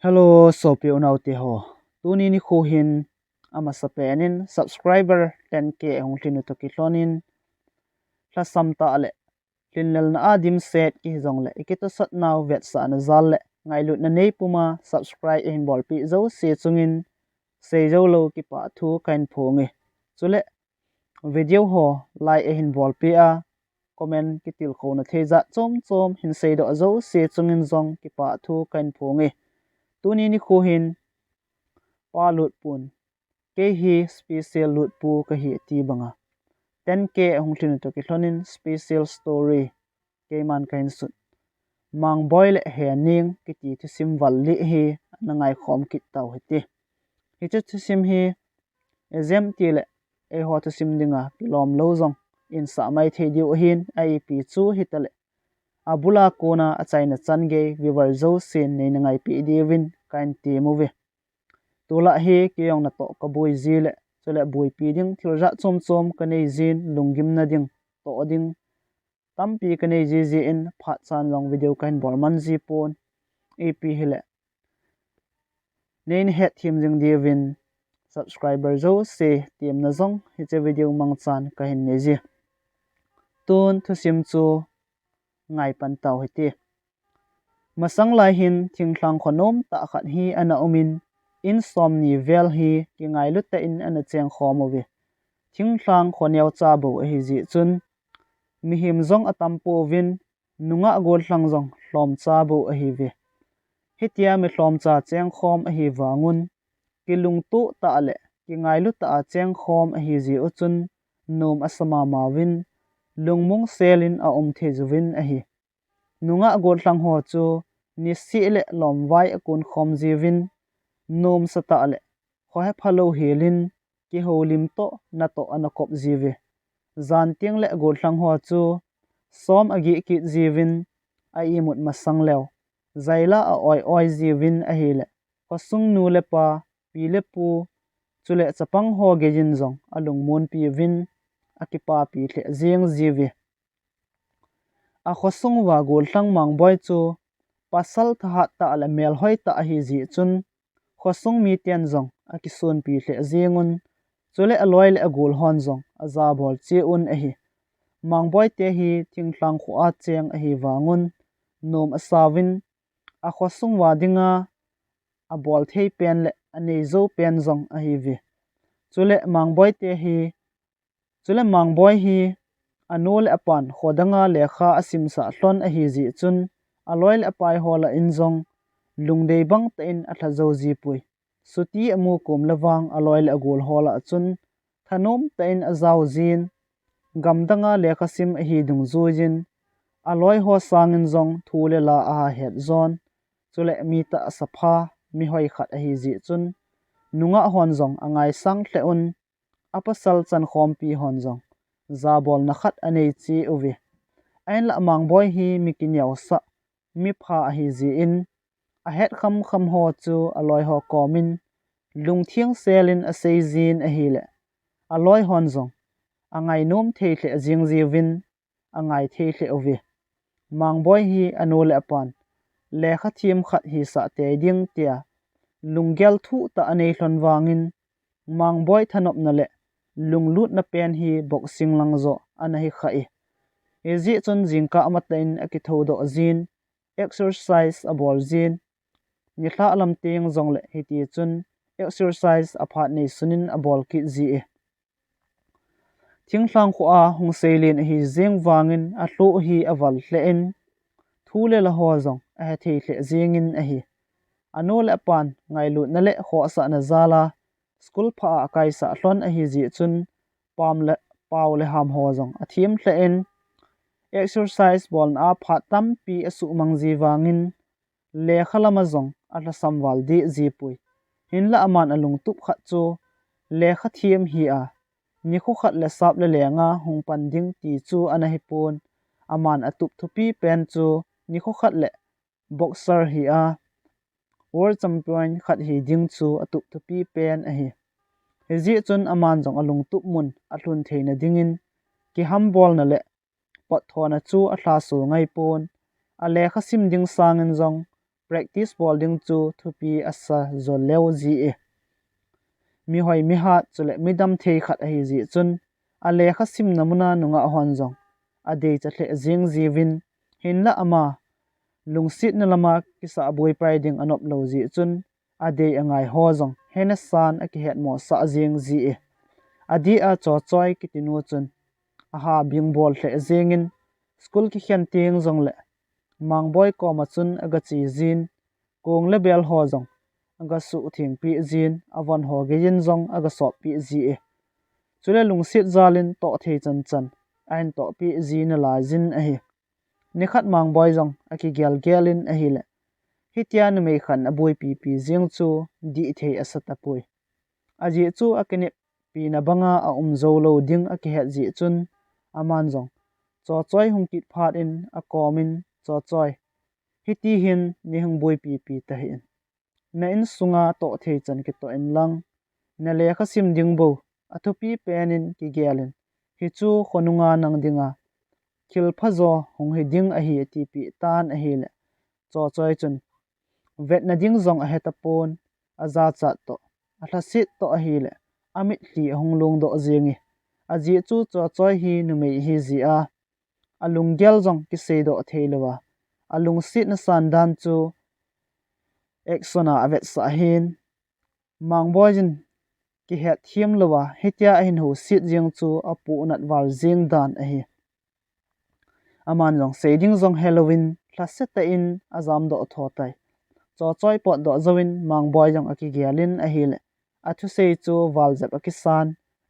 Hello, so pio nau te ho. Tuni ni khu hin ama sapenin subscriber 10k hong tlinu to ki hlonin hla samta ale tlinlel na adim set ki zong le ikito sat naw vet sa na zal le ngai lut na nei puma subscribe in bol pi zo se chungin se zo lo ki pa thu kain phongi chule video ho like in bol pi a comment ki til kho na theja chom chom hin se do zo se chungin zong ki pa thu kain phongi tuni ni khu hin pa lut pun ke hi special lut pu ka hi ti banga 10k hong thin to ki hlonin special story ke man kain sut mangboi le hening ki ti thu sim wal li hi na ngai khom ki taw heti hi chu thu sim hi exam ti le e ho thu sim dinga lom lo zong in sa mai the diu hin ai pi chu hitale abula kona achaina change vivar zo sin nei na ngai pi diwin kain ti movie tula hi kiyong na to ka bui zile chule bui pi ding thilra chom chom ka nei zin lungim na ding to ding tampi ka nei ji in phat chan long video kain borman ji pon ap hile nein het thim jing diwin subscriber zo se tim na zong hi che video mang chan ka hin ne ji tun thu sim chu ngai pan taw heti masang lai hin thingthlang khonom ta khat hi ana umin insomni vel hi ki ngai lut ta in ana cheng khomowi thingthlang khoniaw cha bo hi ji chun mi him zong atampo win nunga gol thlang zong hlom cha bo hi ve hitia mi hlom cha cheng khom hi wangun ki lung tu ta ale ki ngai lut ta cheng khom hi ji uchun nom asama ma win lungmung selin a the juwin hi nunga gol thlang ho chu ni si le lom vai akun khom jiwin nom sata ale khohe phalo helin ki holim to na to anakop jiwe zan tiang le gol thlang ho chu som agi ki jiwin a imut masang lew zaila a oi jiwin a hele khosung nu le pa pi le pu chule chapang ho gejin zong alung mon pi win akipa pi the jeng jiwe a khosung wa gol thlang mangboi chu pasal tha ta ala mel hoi ta hi ji chun khosung mi tian zong akisun pi hle zengun chule aloi le agul hon zong aza bol che un a hi mangboi te hi thingthlang khu a cheng a hi wangun nom asawin a khosung wa dinga a bol thei pen le anei zo pen zong a hi vi chule mangboi hi anol apan khodanga lekha asim sa hlon a hi ji chun aloi le apai hola inzong lungdei bang ta in atha zo ji pui suti amu kum lawang aloi le agul hola chun thanom ta in azaw zin gamdanga lekha sim a hi dung zujin aloi ho sangin zong thule la a het zon chule mi ta sapha mi hoi khat a hi ji chun nunga hon zong angai sang hle un apasal chan khom pi hon zong zabol na khat anei chi uvi ain la mangboi hi mikinyaw sa mi pha a hi ji in a het kham ho chu aloi ho komin lungthiang selin a seizin a hi le aloi hon zong angai nom thei hle jing ji win angai thei hle uvi mangboi hi anole apan lekha thim khat hi sa te ding tia lunggel thu ta anei hlon wangin mangboi thanop na le lunglut na pen hi boxing lang zo ana hi khai ezi chon jingka amatain akitho do zin exercise abol zin ni thla alam teng zong le hiti chun exercise aphat nei sunin abol ki ji e thingthlang khu a hung seilin hi zeng wangin a hlu hi awal hle in thule la ho zong a he thei hle zengin a hi anol apan ngai lut na le kho sa na zala school pha kai sa hlon a hi ji chun paw le ham ho zong a thim hle in exercise bol na pha tam pi asu mangji wangin le khalama zong atla samwal di ji pui hin la aman alung tup khat chu le kha thiem hi a ni khu khat le sap le lenga hung pan ding ti chu ana hi pon aman atup thupi pen chu ni khu khat le boxer hi a world champion khat hi ding chu atup thupi pen a hi hezi chun aman jong alung tup mun ahlun theina dingin ki hambol na le pot thona chu a thla su ngai pon a le kha sim ding sangin zong practice ball ding chu thupi asa zol leo ji e mi hoi mi ha chule midam thei khat a hi ji chun a le kha sim namuna nunga hon zong a dei cha hle jing jiwin hin la ama lungsit na lama kisa boi pai ding anop lo ji chun a dei angai ho zong hena san a ki het mo sa jing ji e adi a cho choi ki tinu chun a ha bing bol hle jingin school ki hian ting zong le mangboi ko ma chun aga chi zin kong le bel ho zong aga su thing pi zin avon ho ge yin zong aga so pi ji e chule lungsit zalin to thei chan chan ain to pi ji na la jin a hi nikhat mangboi zong aki gel gelin a hi le hitia nu mei khan abui pi pi jing chu di thei asata pui aji chu akini pi na banga a zo lo ding a ki het ji chun aman zong cho choi hung kit phat in a komin cho choi hiti hin ni hung bui pi pi ta hin na in sunga to thei chan ki to in lang na le kha sim ding bo athupi penin ki gelin hi chu khonunga nang dinga khil phazo hung hi ding a hi ti pi tan a hi le cho choi chun vet na ding zong a heta pon aza cha to a hla sit to a hi le amit hli hung lung do zingi aji chu cho choi hi nu mei hi ji a alung gel zong ki sei do theilowa alung sit na san dan chu exona avet sa hin mangboi jin ki het thiam lowa hitia a hin ho sit jing chu apu nat wal jing dan a hi aman zong seiding zong halloween thlaseta in azam do thotai cho choi pot do zawin mangboi jong aki gialin a hi le athu sei chu wal zap akisan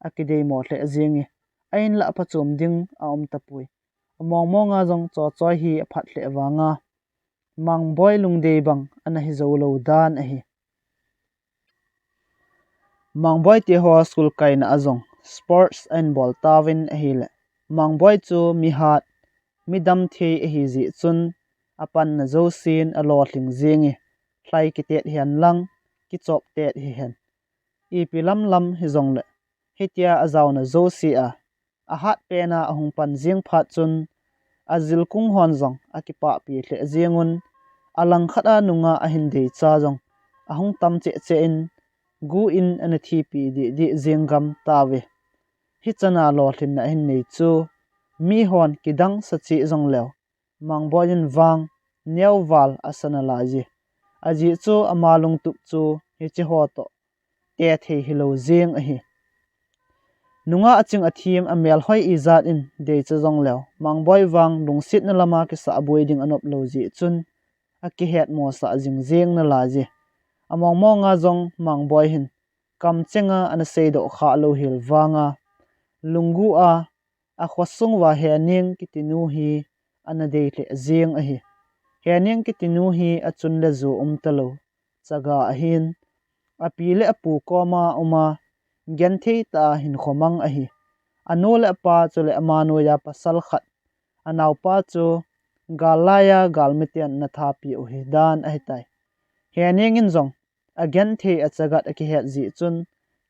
akidei mo hle jingi ain la pachum ding a om tapui among monga zong cho choi hi aphat hle wanga mangboi lungdei bang ana hi zo lo dan a hi mangboi ti ho school kaina azong sports and ball tawin a hi le mangboi chu mi hat midam thei a hi ji chun apan na zo sin a lo thling jingi thlai ki tet hian lang ki chop tet hi hen I pilam lam hi zong le hitia azaw na zo si a hat pe na ahung pan jing phat chun azil kung hon zong akipa pi hle jingun alang khata nunga a hin dei cha zong ahung tam che che in gu in ana thi pi di jingam tawe hi chana lo thin na hin nei chu mi hon kidang sachi zong lew mangbojin wang new wal asana la ji aji chu amalung tup chu hi chi ho to te thei hilo jing a hi nunga aching athim amel hoi izat in de cha zong lew mangboi wang lungsit na lama ki sa boiding anop lo ji chun aki het mo sa jing jing na la ji among mo nga zong mangboi hin kam chenga ana sei do kha lo hil wanga lungu a khwasung wa hening kitinu hi ana de hle jing a hi hening kitinu hi achun le zu talo chaga a hin apile apu koma uma genthei ta hin khomang a hi anole pa chule amano ya pasal khat anaw pa chu galaya galmitian na thapi o hi dan a hi tai hening in zong again thei achagat aki het ji chun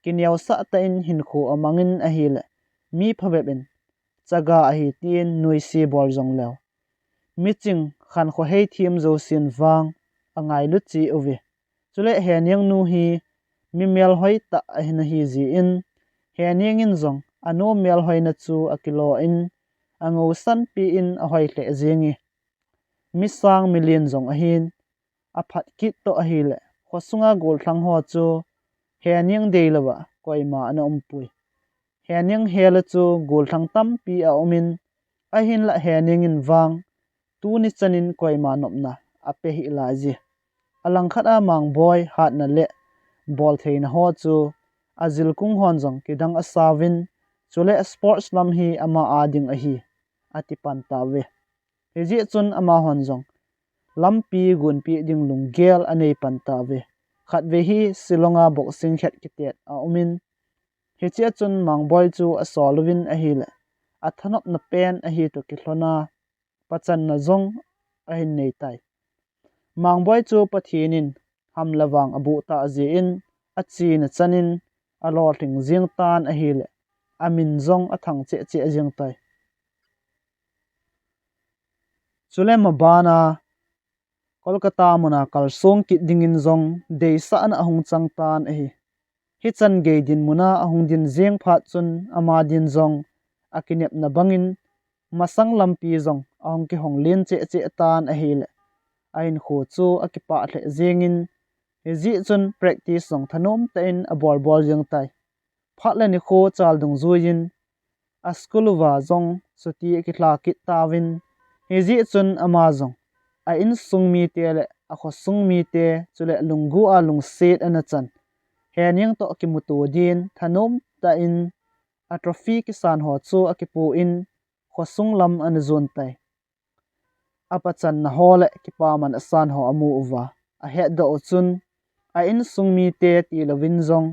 kinyaw sa ta in hin khu amangin a hi le mi phabebin chaga a hi tin nuisi bor zong lew miching khan kho hei thim zo sin wang angai lu chi ovi chule hening nu hi mi mel hoi ta hin hi ji in hening in zong anu mel hoi na chu akilo in ango san pi in a hoi hle jingi mi sang million zong a hin a phat kit to a hi le khosunga gol thlang ho chu hening deilawa koima ana umpui hening hela chu gol thlang tam pi a omin a hin la hening in wang tu ni chanin koima nopna ape hi la ji alang khata mang boy hat na le bol thein ho chu azil kung hon jong kidang asawin chule sports lam hi ama ading a hi atipan tawe heji chun ama hon jong lampi gunpi ding lunggel anei pan tawe khatwe hi silonga boxing khet kitet a umin hechi chun mangboi chu asolwin a hi le athanop na pen a hi to kilona pachan na zong a hin nei tai mangboi chu pathinin hamlawang abu ta ji in achi na chanin alo thing jing tan a hi le amin zong athang che che jing tai chule mabana Kolkata muna kalsong kit dingin zong dei sa an ahung chang tan hi chan ge din muna ahung din zeng phat chun ama din zong akinep na bangin masang lampi zong ahung ki hong lin che che tan le ain khu chu akipa hle zengin zi chun practice zong thanom ta in a bol bol jeng tai phat le ni kho chal dung zuin a skuluwa zong suti ki thla kit tawin zi chun ama zong a in sung mi te le a kho sung mi te chule lungu a lung set ana chan hening to ki mutu din thanom ta in a trophy ki san ho chu akipu in kho sung lam an zon tai apachan na hole ki pa man asan ho amu uwa a he do chun a in sung mi te ti lovin zong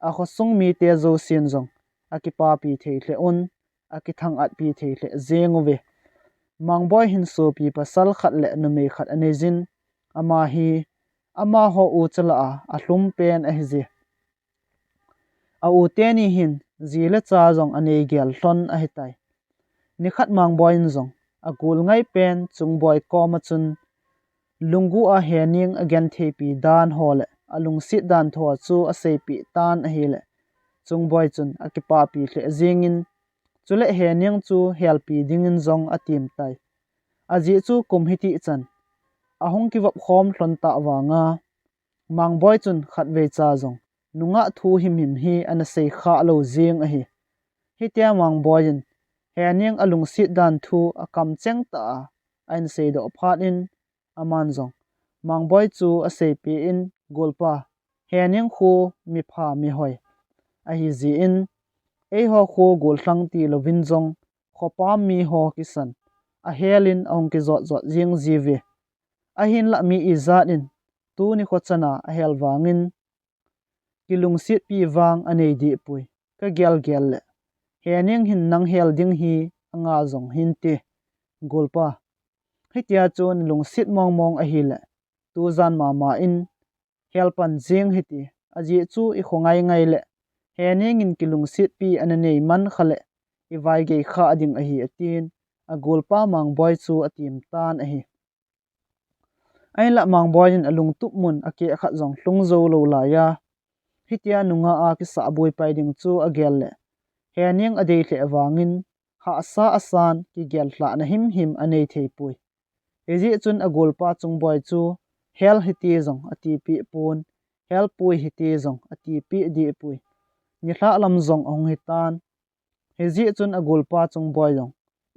a kho sung mi te zo sin zong a ki pa pi thei hle un a ki thang at pi thei hle zengu ve mangboi hin so pi pasal khat le nu me khat ane jin ama hi ama ho u chala a hlum pen a hi a u te ni hin zile cha zong ane gel hlon a hi tai ni khat mangboi in zong a gul ngai pen chung boy ko ma chun lungu a hening again the pi dan hole alung sit dan tho chu a sei pi tan a hele chung boy chun akipa pi hle zingin chule hening chu help pi dingin zong atim tai aji chu kum hiti chan ahung ki wap khom hlon ta wanga mangboi chun khat ve cha zong nunga thu him hi ana sei kha lo zing a hi hitia mangboi in hening alung sit dan thu akam cheng ta ain sei do phat in aman zong mangboi chu a sei pi in golpa hening khu mi pha mi hoi a hi zi in ei ho khu gol thlang ti lovin zong khopa mi ho kisan a helin ong ki zot zot jing jive a hin la mi izat in tu ni kho chana a hel wangin kilung sit pi wang anei di pui ka gel gel le hening hin nang hel ding hi anga zong hin ti golpa hitia chon lung sit mong mong a hi le tu zan ma in helpan jing hiti aji chu i khongai ngai le hening in kilung sit pi ananei man khale i vai ge kha ading a hi atin a golpa mangboi chu atim tan a hi ai la mangboi in alung tup mun ake khat zong hlung zo lo la ya hitia nunga a ki sa boi pai ding chu agel le hening adei hle awangin ha sa asan ki gel hla na him him anei thei pui eji chun a golpa chung boy chu hel hiti zong ati pi pun hel pui hiti zong ati pi di pui ni hla lam zong ong hitan eji chun a golpa chung boy zong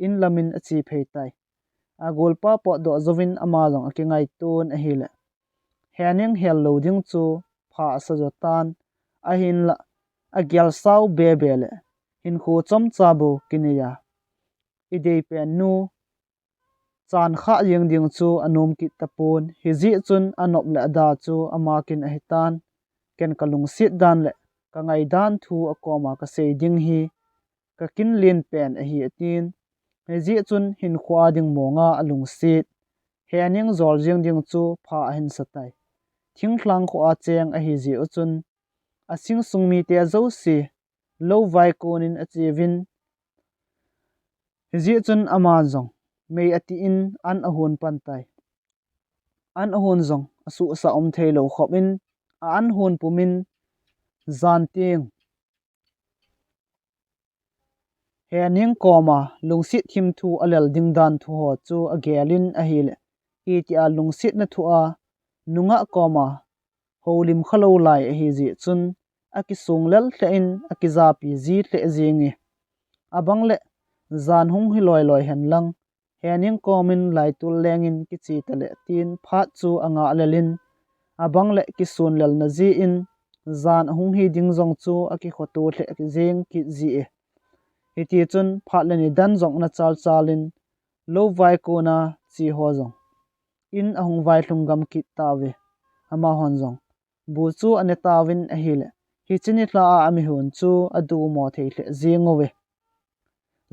in lamin achi phei tai a golpa po do zovin ama zong akingai tun a hi le hening hel lo ding chu pha sa zo tan a hin la a gyal sau be be le hin khu chom cha bu kinia idei pen nu chan kha yeng ding chu anum ki tapun hizi chun anop le da chu amakin a hitan ken kalung sit dan le ka ngai dan thu akoma ka sei ding hi ka kin lin pen a hi atin hizi chun hin khwa ding monga alung sit hening zol jing ding chu pha hin satai thing thlang kho a cheng a hi zi uchun asing sungmi te zo si lo vai konin achivin hizi chun ama zong mei ati in an ahun pantai an ahun zong asu sa thailo khopin a an hun pumin zanting hening koma lungsit him thu alel ding dan thu ho chu agelin a hile i ti a lungsit na thu a nunga koma holim khalo lai a hi zi chun aki sunglel hle in aki za pi zi hle zingi abang le zan hung hi loi loi hen lang hening komin lai tul lengin ki chi tale tin phat chu anga lelin abang le ki sun lel na zi in zan hung hi ding zong chu aki khotu hle ki zeng ki zi e hiti chun phat le ni dan zong na chal chalin lo vai ko na chi ho zong in ahung vai hlum gam ki tawe ama hon zong bu chu ane tawin a hile hi chini tla a ami hun chu adu mo thei hle zingowe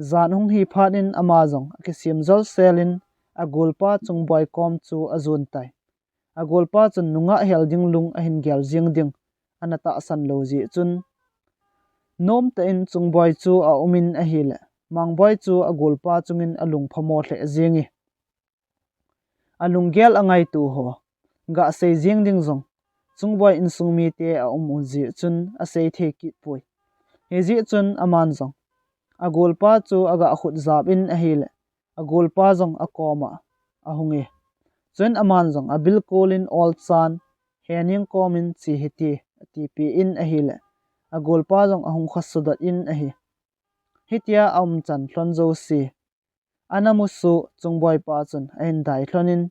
zan hung hi phatin ama zong ki sim zol selin a golpa chung boy kom chu azun tai a golpa chun nunga helding lung a hin gel jing ding anata san lo ji chun nom ta in chung boy chu a umin a hile mang boy chu a golpa chungin alung phamo hle zingi alung gel angai tu ho ga sei jing ding zong chungboi in sungmi te a ji chun a sei the ki pui he ji chun aman zong agolpa chu aga khut zap in a hile agolpa zong akoma ahunge chun aman zong abil kolin ol chan hening komin chi hiti tipi in a hile agolpa zong ahung khasudat in a hi hitia chan hlon zo si anamusu chungboi pa chun ain dai hlonin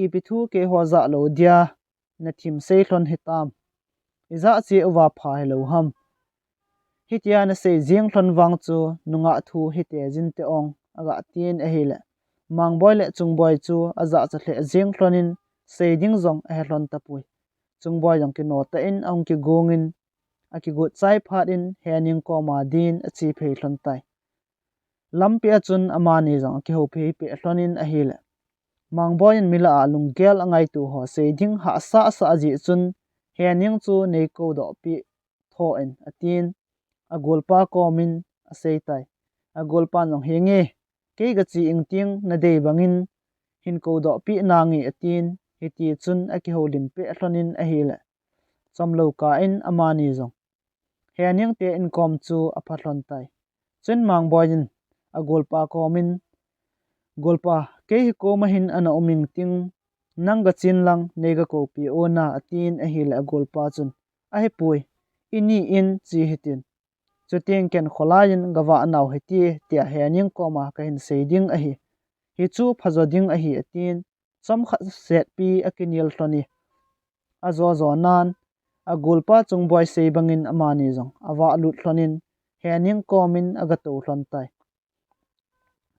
ipithu ke hoza lo dia na thim sei hlon hitam iza chi uwa pha lo ham hitia na sei jing hlon wang chu nunga thu hite jin te ong aga tin a hile mangboi le chungboi chu aza cha hle jing hlonin sei ding zong a hlon tapui chungboi jong ki no ta in ong ki gongin aki gut chai phat in hening ko ma din a chi phei hlon tai lampi achun amani jong ki ho phei pe hlonin a hile mangboi in mila alung gel angai tu ho sei ding ha sa sa ji chun hening chu nei ko do pi tho en atin agolpa komin asei tai agolpa nong henge ke ga chi ingting na dei bangin hin ko do pi nangi atin hiti chun aki ho lim pe hlonin a hile chamlo ka in amani zong hening te in kom chu aphahlon tai chun mangboi agolpa komin golpa ke hi ko mahin ana uming ting nanga chinlang nega ko pi ona atin a hil agolpa chun a he pui ini in chi hitin chuteng ken kholain gawa naw heti tia hening ko ma ka hin seiding a hi chu phazoding a hi atin cham kha set pi akinil hloni azo zo nan agolpa chungboi seibangin amani zong awa lut hlonin hening komin agato hlon tai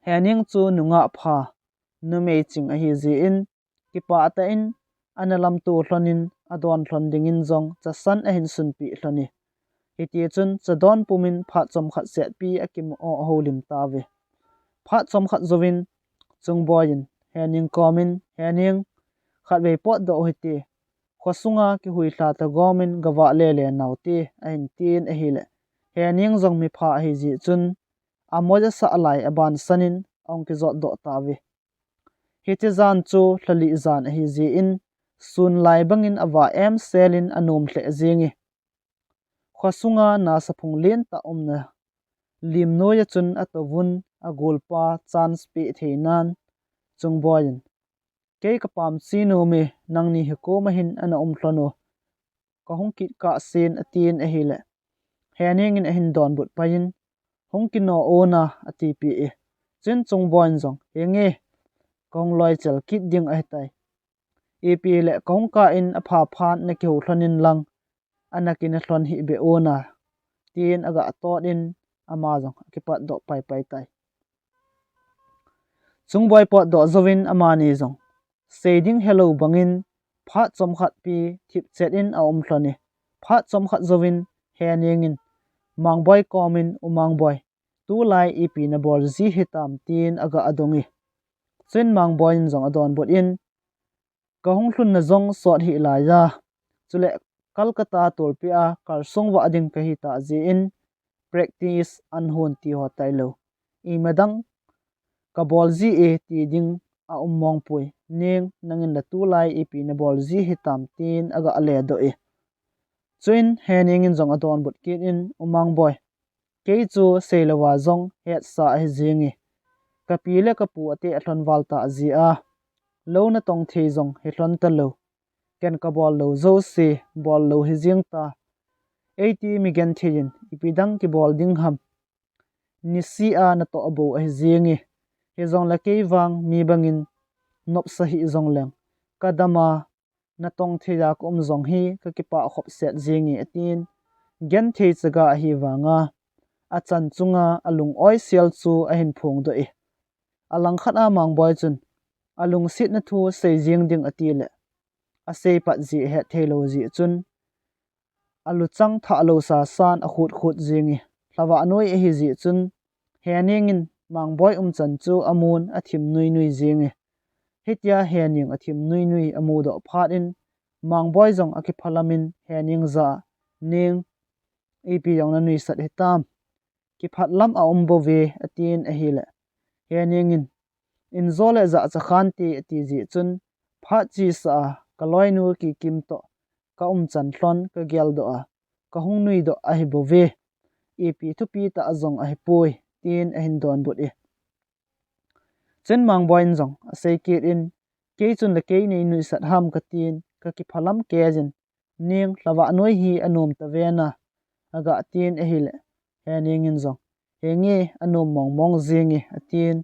hening chu nunga pha numei ching a hi ji in kipa ata in analam tu hlonin adon hlon dingin zong chasan a hin sun pi hloni hiti chun chadon pumin pha chom khat set pi akim o holim ta ve pha chom khat zowin chungboin hening komin hening khat ve pot do hiti khosunga ki hui hla ta gomin gawa le le nauti a hin tin a hile hening zong mi pha hi ji chun amoja sa alai aban sanin ong ki zot do ta ve hiti zan chu hlali zan hi ji in sun lai bangin awa em selin anum hle zingi khosunga na saphung len ta omna lim noya chun atovun agolpa chance pi theinan chungboin ke kapam chinu me nangni heko mahin ana hlono ka hongkit ka sen atin a hile hening in a hin don but pain hongkino ona ati pi e chen chungboin zong enge kong loi chal kit ding a tai ep le kong ka in a pha phan na ki ho hlonin lang anakin a hlon hi be ona tin aga tot in ama zong ki pat do pai pai tai chungboy pot do zowin amani zong seiding hello bangin pha chom khat pi thip chet in a hloni pha chom khat zowin hening in mangboi komin umangboy tu lai ipi na bol ji hitam tin aga adongi chen mangboi in zong adon bot in ka hong hlun na zong sot hi la ya chule Kolkata tolpia karsong wa ading ka hi ta ji in practice anhon ti ho tai lo I madang ka bol ji e ti ding a mong pui ning nangin la tu lai ipi na bol ji hitam tin aga ale do e chuin hening in zong adon but kit in umang boy ke chu seilawa zong het sa hi jingi kapile kapu ate athon walta ji a lo na tong thei zong he hlon ta lo ken ka bol lo zo se bol lo hi jing ta 80 mi gen thein ipidang ki bol ding ham ni si a na to abo hi jingi he zong la ke wang mi bangin nop sahi zong leng kadama na tong theya kom zong hi ka kipa khop set jingi atin gen thei chaga hi wanga achan chunga alung oi sel chu a hin phung do e alang khat a mang boy chun alung sit na thu sei jing ding atile a sei pat ji he thelo ji chun alu chang tha lo sa san a khut khut jingi hlawa noi e hi ji chun hening in mangboi chan chu amun athim nui nui jingi hitia hening athim nui nui amu do phat in mangboi jong aki phalamin hening za ning epi yong na nui sat hitam ki phat lam a ombo ve atin a hile hening in zole za cha khan ti ji chun pha chi sa ka loi nu ki kim to ka chan hlon ka gel do a ka hung nui do a hi bo ve e pi thu pi ta azong a hi pui tin a hin don but e chen mang boin zong a sei kit in ke chun le ke nei nui sat ham ka tin ka ki phalam ke jin ning lawa noi hi anom ta ve na aga tin e hile he ning in zong he nge anom mong mong zingi atin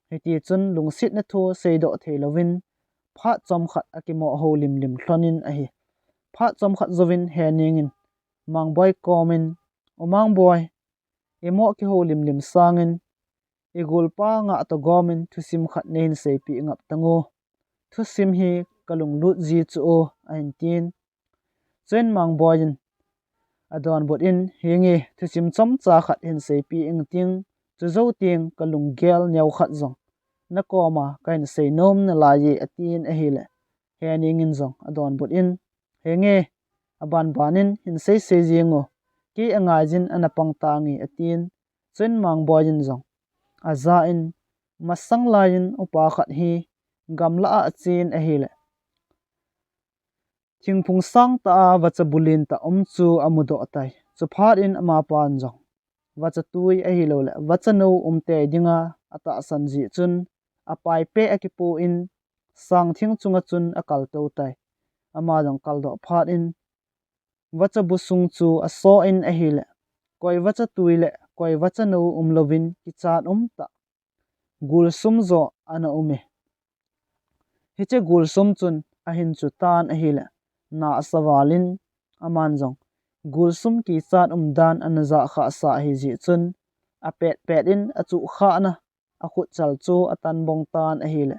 heti chun lungsit na thu sei do thelovin pha chom khat akimo ho lim lim thlonin a hi pha chom khat zovin he ning in mang boy komin o mang boy emo ki ho lim lim sangin igul pa nga to gomin thusim khat nein sei pi ngap tango thusim hi kalung lut ji chu o ain tin chen mang boy in adon bot in hingi thusim chom cha khat hin sei pi ing ting chu zo ting kalung gel nyau khat zong na koma kain sei nom na la ye atin a hile he ning in zong adon bot in henge aban banin hin sei sei jingo ki anga jin anapang tangi atin chen mang boy in zong aza in masang lain upa khat hi gamla a chin a hile thingphung sang ta wacha bulin ta chu amudo tai chu phat in ama pan jong wacha tui a hilo le wacha no te dinga ata sanji chun apai pe akipu in sang thing chunga chun akal to tai ama jong kal do phat in wacha busung chu aso in a hile koi wacha tuile koi wacha no lovin ki chat ta gul sum zo ana ume hiche gul sum chun a hin chu tan a hile na sawalin aman jong gul sum ki chat dan anaza kha sa hi ji chun a pet in a chu kha na a khut chal chu atan bong tan a hile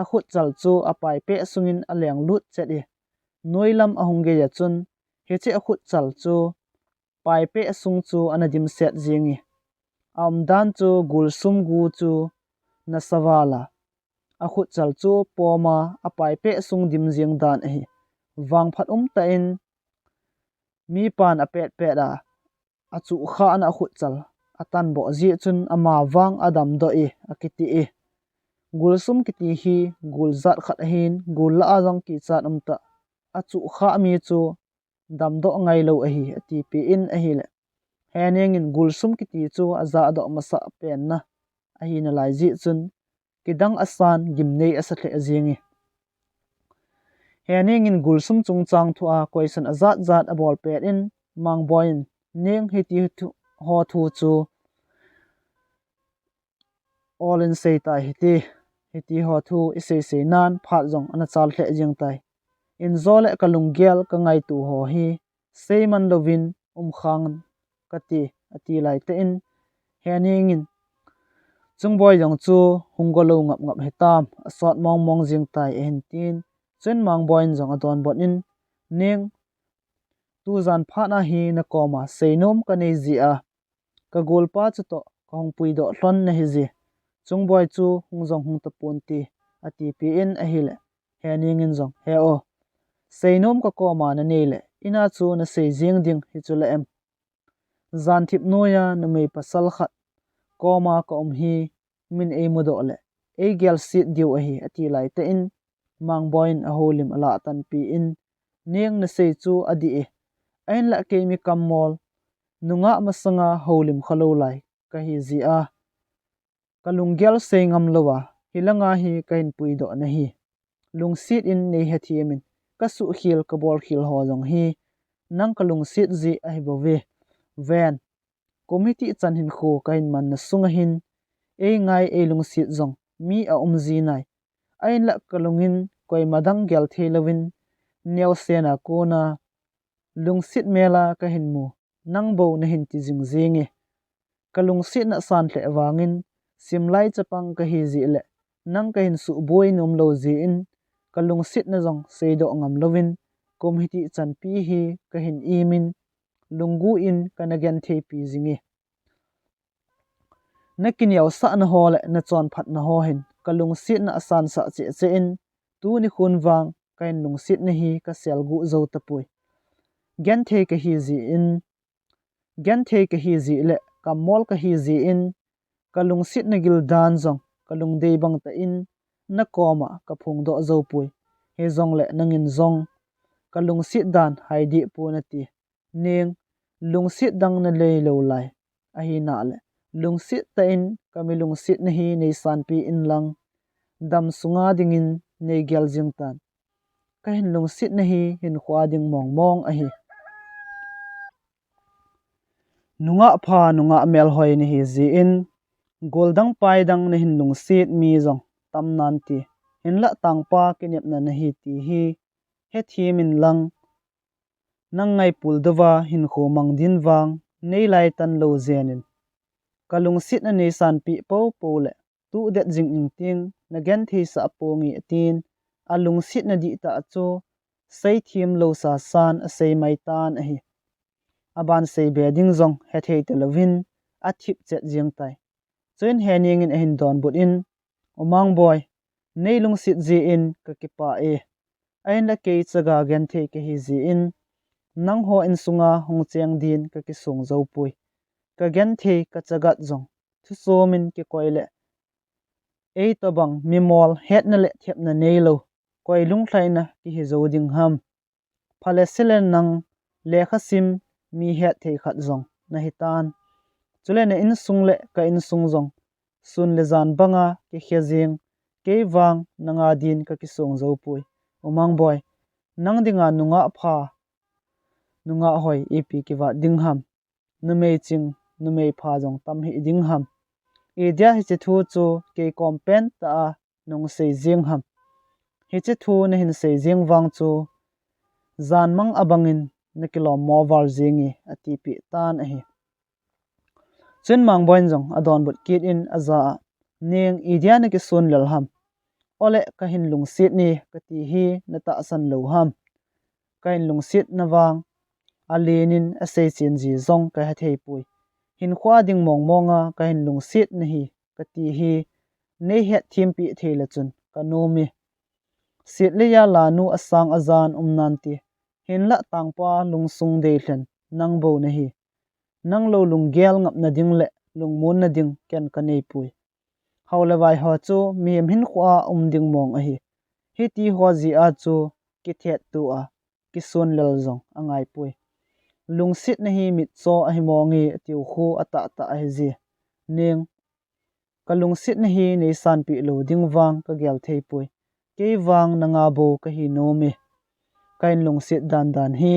a khut chal chu a pai pe sungin a leng lut chet e noilam a hungge ya chun hiche a khut chal chu pai pe sung chu anadim set jingi dan chu gul sum gu chu na sawala a khut chal chu poma a pai pe sung dim jing dan hi wang phat ta in mi pan a pet da a chu kha na khut chal atan bo ji chun ama wang adam do e akiti e gul sum kiti hi gul zat khat hin gul la azong ki chat ta a chu kha mi chu dam do ngai lo a hi ati pi in a hi le hening in gul sum kiti chu aza do masa pen na a hi na lai ji chun kidang asan gimnei asathle azingi hening in gulsum chungchang thua question azat zat abol pet in mang boin ning hiti thu ho thu chu all in sei tai hiti ho thu isei sei nan phat jong ana chal hle jing tai in zole kalung gel ka ngai tu ho hi seiman lovin khang kati ati lai te in hening in chung boy jong chu hungolo ngap ngap hetam asot mong mong jing tai en tin chen mang boy jong adon bot in ning tu zan pha na hi na koma seinom ka nei ji a ka gol pa chu to kong pui do hlon na hi ji chung boy chu hung jong hung ta pon ti ati pi in a hi le he ning in jong he o seinom ka koma na nei le ina chu na sei jing ding hi chu le em zan thip noya na mei pasal khat koma ka hi min e mudo le e gel sit diu a hi ati lai te in mang boin a holim ala tan pi in ning na sei chu adi e ain la ke mi kammol nunga masanga holim khalo lai ka hi ji a kalung gel sengam lowa hilanga hi kain pui do na hi lung sit in nei ha thiemin ka su khil ka bol khil ho jong hi nang kalung sit ji a hi bo ve ven committee chan hin kho kain man na sunga hin e ngai e lung sit jong mi a ji nai ain la kalungin koi madang gel thelovin neu sena kona lung sit mela ka hin mu nang bo na hin ti jing jinge kalung sit na san hle wangin simlai chapang ka hi ji le nang ka hin su boi nom lo ji in kalung sit na jong seido ngam lovin committee chan pi hi ka hin imin lungu in kana gen the pi jinge nakin yaw sa na ho le na chon phat na ho hin kalung sit na asan sa che che in tu ni khun wang kain lung sit na hi ka sel gu zo ta pui gen the ka hi ji in gen the ka hi ji le kamol ka hi ji in kalung sit na gil dan jong kalung dei bang ta in na koma ka phung do zo pui he zong le nangin zong ka lungsit dan haidi pu na ti ning lungsit dang na lei lo lai a hi na le lungsit ta in kami lungsit na hi nei san pi in lang dam sunga dingin nei gel jing tan ka hin lungsit na hi hin khwa ding mong mong a hi nunga pha nunga mel hoi ni hi zi in goldang pai dang na hin lungsit mi zong tam nan ti hin la tang pa kinep na hi ti hi he thim in lang nang ngai pul dawa hin kho mang din wang nei lai tan lo zenin kalung sit na nei san pi po po le tu det jing ing ting na gen thi sa po ngi tin alung sit na di ta chu sei thim lo sa san a sei mai tan a hi aban sei be ding zong he thei te lovin a thip chet jing tai chuin he ning in a hin don but in omang boy nei lung sit ji in ka ki pa e ain la ke chaga gen thei ke hi ji in nang ho in sunga hong cheng din ka ki sung zo pui ka gen thei ka chagat zong thu so min ki koile ei to bang mi mol het na le thep na nei lo koi lung thlai na ki hi zo ding ham phale selen nang le kha sim mi het thei khat zong na hi tan chule na in sung le ka in sung zong sun le zan banga ki khezing ke wang nanga din ka ki sung zo pui omang boy nang dinga nunga pha nunga hoi epi ki wa ding ham numei ching numei pha jong tam hi ding ham e dia hi che thu chu ke kompen ta nong sei jing ham hi che thu na hin sei jing wang chu zan mang abangin na kilo mo war jingi ati pi tan a hi chen mang boin jong adon but kit in aza ning e dia na ki sun lal ham ole ka hin lung sit ni ka ti hi na ta san lo ham ka hin lung sit na wang alenin a sei chen ji zong ka ha thei pui hin khwa ding mong monga ka hin lung sit na hi ka ti hi nei het thim pi theila chun ka no mi sit le ya la nu asang azan nan ti hin la tang pa lung sung de thlen nang bo na hi nang lo lung gel ngap na ding le lung mun na ding ken ka nei pui haule vai ho chu mi hin khwa ding mong a hi ti ho ji a chu ki thet tu a ki sun lel zong angai pui lung sit na hi mit cho a hi mongi tiu khu ata ta a hi ji ning ka lung sit na hi nei san pi lo ding wang ka gel thei pui ke wang nanga bo ka hi no mi kain lung sit dan dan hi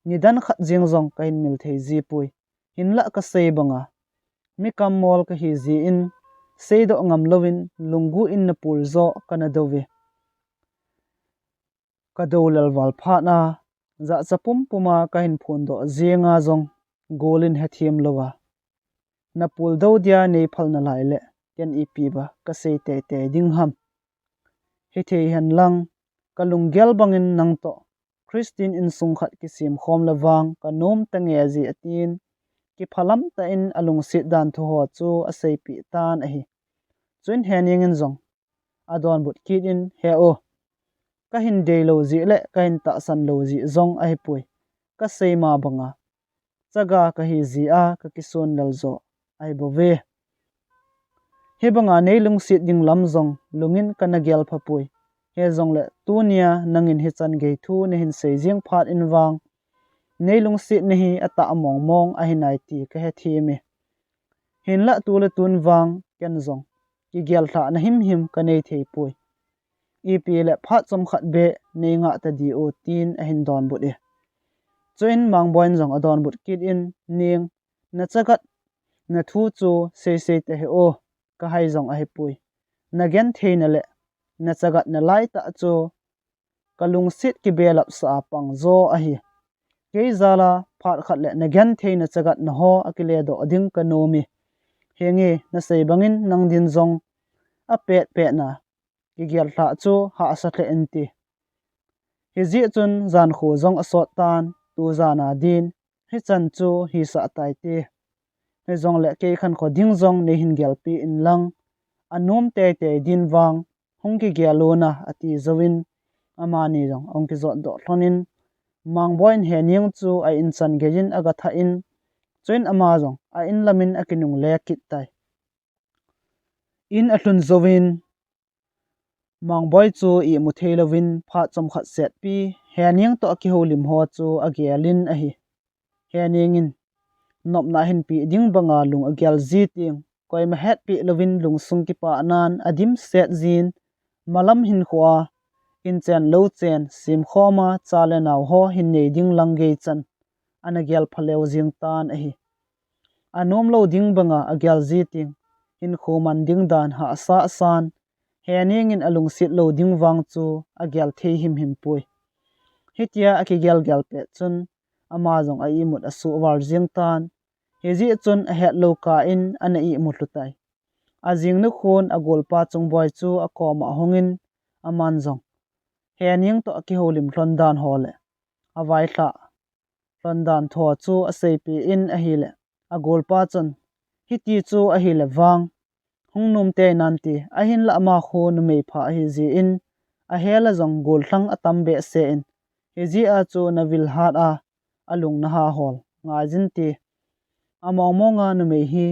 ni dan khat jing zong kain mil thei ji pui hin la ka sei banga mi kam mol ka hi ji in sei do ngam lovin lungu in na pul zo kana dowi ka do lal wal pha na za chapum puma ka hin phun do zinga zong golin hathim lowa na pul do dia nei phal na lai le ken ipi ba ka sei te te ding ham hi thei han lang ka lung gel bangin nang to christine in sung khat ki sim khom lawang ka nom ta nge ji atin ki phalam ta in alung sit dan thu ho chu a sei pi tan a hi chuin hening in zong adon but kit in he o ka hin de lo ji le ka hin ta san lo ji zong a hi pui ka sei ma banga chaga ka hi ji a ka ki son lal zo ai bo ve he banga nei lung sit ding lam zong lungin kana gel pha pui he zong le tunia nangin hi chan ge thu ne hin sei jing phat in wang nei lung sit ne hi ata mong mong a hi nai ti ka he thi mi hin la tu le tun wang ken zong ki gel tha na him him ka nei thei pui ipi le phat chom khat be nei nga ta di o tin a hin don but e chuin mang boin zong adon but kit in ning na chagat na thu chu se te he o ka hai zong a hi pui na gen theina le na chagat na lai ta chu kalung sit ki belap sa pang zo a hi ke zala phat khat le na gen theina chagat na ho akile do ading ka no mi hengi na sei bangin nang din zong a pe na ki gel tha chu ha sa tle enti hi ji chun zan kho zong asot tan tu zana din hi chan chu hi sa tai ti he zong le ke khan kho ding zong ne hin gel pi in lang anom te te din wang hong ki gelona ati zawin amani jong ong ki zot do thlonin mang boin he ning chu a in chan gejin aga tha in chuin ama jong a in lamin akinung le kit tai in atlun zawin mangboi chu I mu theilovin pha chom khat set pi hening to ki holim ho chu agialin a hi heningin nopna hin pi ding banga lung agial zi ting koi ma het pi lovin lung sung ki pa nan adim set zin malam hin khwa in chen lo chen sim khoma chale naw ho hin nei ding langgei chan anagial phaleu jing tan a hi anom lo ding banga agial zi ting in khoman ding dan ha sa san hening in alung sit lo ding wang chu agial thei him him pui hitia akigial gal pe chun ama jong ai mut asu war jing tan hezi chun a het lo ka in ana I mutlutai ajing nu khun agol pa chung boy chu akoma hongin aman jong hening to ki holim hlondan hole awai thla hlondan tho chu asei pi in a hile agol pa chun hiti chu a hile wang hungnum te nan ti a hin la ma khun mei pha hi ji in a hela jong gol thlang atam be se in hezi a chu na vil hat a alung na ha hol nga jin ti amongmonga nu mei hi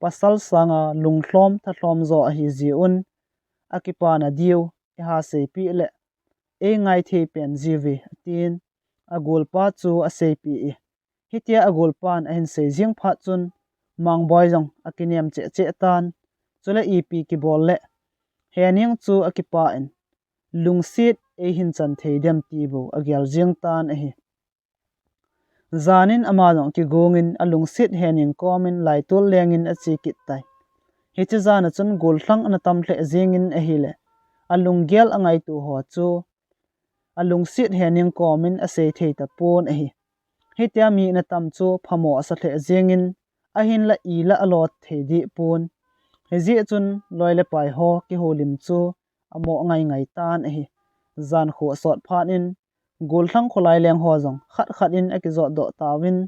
pasal sanga lunghlom tha hlom zo a hi ji un akipa na diu e ha sei pi le e ngai the pen jiwi tin agol pa chu a sei pi I hitia agol pan a hin sei jing pha chun mangboi jong akiniam che che tan chule ep ki bol le hening chu akipa in lungsit e hin chan theidem ti bo agial jing tan a hi zanin ama jong ki gongin alungsit hening komin laitul lengin a chi kit tai hichi zana chun gol thlang ana tam hle jingin a hi le alunggel angai tu ho chu alungsit hening komin a sei thei ta pon a hi hitia mi na tam chu phamo asa the jingin a hin la I la alot thei di pon hezi chun loile pai ho ki holim chu amo ngai ngai tan a hi zan kho sot phan in gol thlang kholai leng ho jong khat khat in akizo do tawin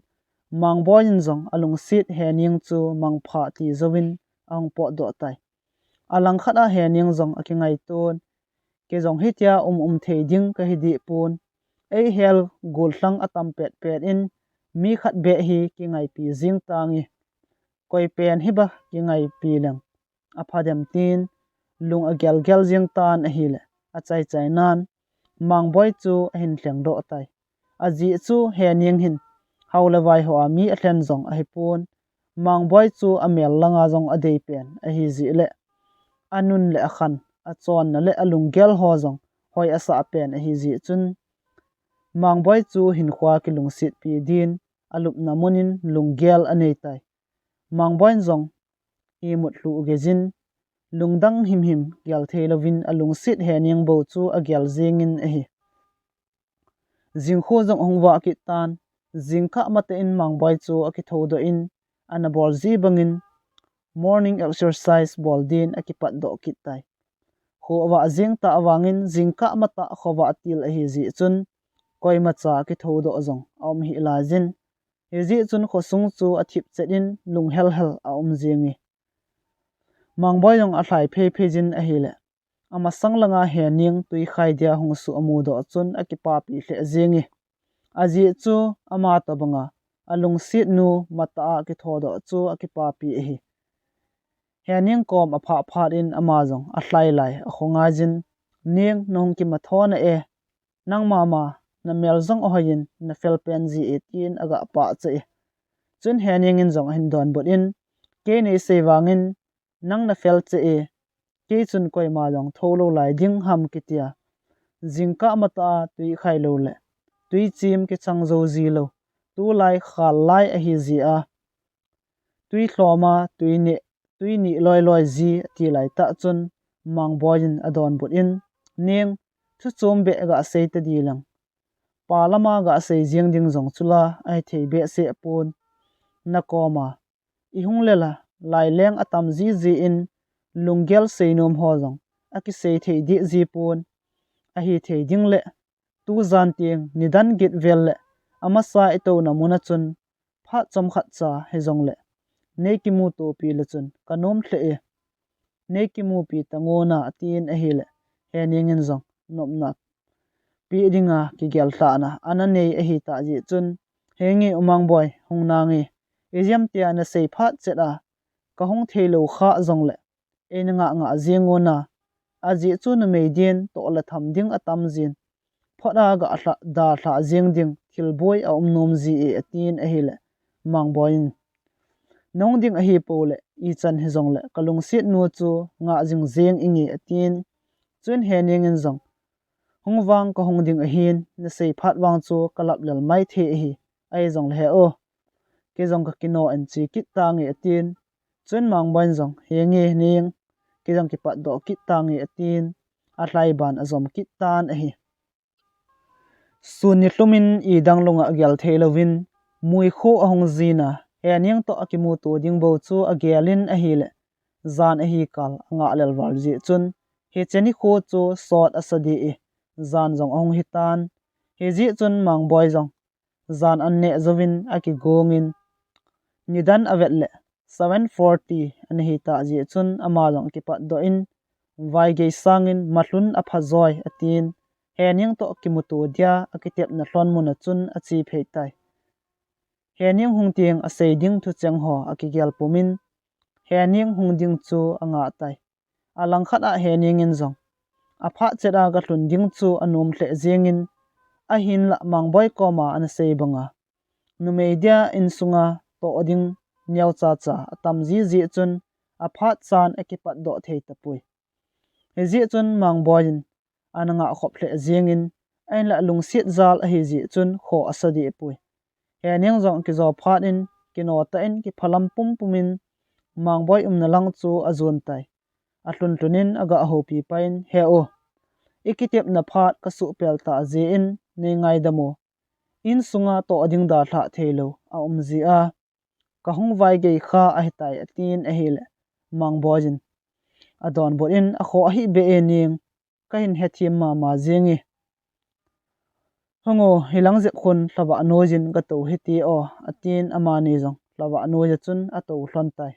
mangboi in jong alungsit hening chu mangpha ti zowin ang po do tai alang khata hening jong akingai ton ke jong hitia thei ding ka hi di pon ei hel gol thlang atam pet pet in mi khat be hi ki ngai pi jing tangi koi pen hi ba ki ngai pi leng aphadem tin lung agyal gyal jing tan a hi le achai chai nan mangboi chu a hin thleng do tai aji chu hening hin haulawai ho mi a thlen jong a hi pon mangboi chu amel langa jong a dei pen a hi ji le anun le akhan achon na le alunggel ho jong hoi asa pen a hi ji chun mangboi chu hin khwa ki lungsit pi din alup namunin lunggel anei tai mangboi jong I mut hlu gezin lungdang him him gyal theilovin alungsit hening bo chu agyal jingin a hi jingkho jong hongwa ki tan jingkha mate in mangboi chu aki thodo in anabol ji bangin morning exercise bol din akipat do ki tai khowa jing ta awangin jingkha mata khowa til a hi ji chun koi macha ki thodo jong om hi la jin he ji chun khosung chu athip chetin lung hel hel a jingi mangboi jong a thlai phe phe jin a hi le ama sanglanga hening tui khai dia hongsu amu do chun akipa pi hle jingi aji chu ama to banga alung sit nu mata ki thodo chu akipa pi hi hening kom apha phat in ama jong a hlai lai a khonga jin ning nong ki mathona e nang mama na mel jong ohayin na fel pen ji 18 aga pa che chun hening in jong hin don bot in ke nei sewangin nang na fel che e ke chun koi ma jong tholo lai ding ham kitia jingka mata tui khai lo le tui chim ke changzo ji lo tu lai khal lai a hi ji a tui thloma tui ni loi loi ji ti lai ta chun mangboi adon but in ning thu chom be ga sei ta di lang palama ga sei jing ding jong chula ai thei be se pon na koma I hung lela lai leng atam ji ji in lunggel seinom ho jong aki sei thei di ji pon a hi thei ding le tu zan tieng nidan git vel le ama sa ito na muna chun pha chom khat cha he jong le nei ki mu to pi le chun kanom hle e nei ki mu pi tangona tin a hi le hening in jong nop na pi dinga ki gel tha na ana nei a hi ta ji chun hengi umang boy hung na ngi ejiam tia na sei pha chet a ka hong thelo kha jong le enanga nga jengona aji chu na meidin to la tham ding atam zin phoda ga da tha jing ding thilboi a umnom zi e atin a hile mangboin nong ding a hi pole I chan hi zong le kalung sit nu chu nga jing zeng ingi atin chun he ning in zong hongwang ka hong ding a hin na sei phat wang chu kalap lel mai the hi ai zong le he o ke zong ka kino an chi kit ta ngi atin chun mangboin zong he nge ning ke jang ki pat do kit ta ngi atin a hlai ban azom kit tan a hi sun ni hlumin I dang lunga gyal thelovin mui kho a hong zina he ning to akimu to ding bo chu a gyalin a hi le zan a hi kal nga lel wal ji chun he cheni kho chu sot asadi e zan zong ong hi tan he ji chun mangboi zong zan an ne zovin aki gongin nidan avet le 740 an hi ta ji chun ama long ki pat do in vai ge sangin mahlun a phazoi atin he ning to kimutu dia akitep na hlon mun a chun a chi phei tai he ning hung tiang a sei ding thu chang ho akigyal pumin he ning hung ding chu anga tai alang khat a he ning in zong a pha chera ga hlun ding chu anum hle zengin a hin la mangboi koma an sei banga numedia in sunga to oding nyau cha cha atam ji ji chun a pha chan ekipat do thei tapui he ji chun mangboin ananga khop hle zengin ain la lungsit zal a hi ji chun kho asadi pui he ning zong ki zo phat in kino ta in ki phalam pum pumin mangboi na lang chu azun tai a hlun hlunin aga ho pi pain he o ikitep na phat ka su pel ta je in ne ngai damo in sunga to ading da tha thelo a umzi a ka hung vai ge kha a hitai atin a hile mangbojin adon bot in a kho a hi be ening ka hin hethim ma zengi hongo hilang je khun hlawa nojin ga to heti o atin amani jong hlawa noja chun a to hlon tai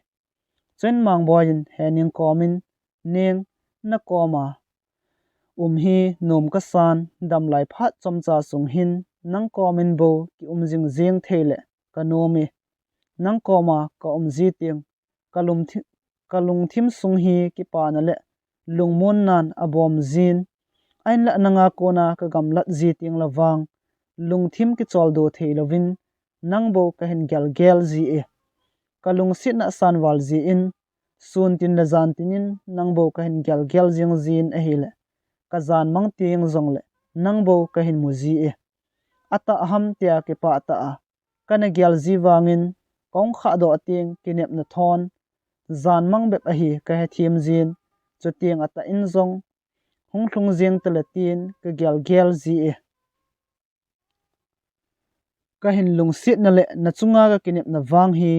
chen mangbojin hening komin ning na koma hi nom ka san dam lai phat chomcha sung hin nang komin bo ki jing zeng thele ka nomi nang koma ka ji ting kalung thim sung hi ki pa na le lungmon nan abom zin ain la nanga kona ka gamlat ji ting lawang lungthim ki chol do theilovin nang bo ka hin gel gel ji e kalung sit na san wal ji in sun tin la zan tinin nang bo ka hin gel gel jing zin a hile ka zan mang ting zong le nang bo ka hin mu ji e ata ham tia ke pa ta a kana gel ji wangin kong kha do ting kinep na thon zan mang bep a hi ka he thim zin chu ting ata in zong hung thung jeng talatin ka gel gel ji e ka hin lung sit na le na chunga ka kinep na wang hi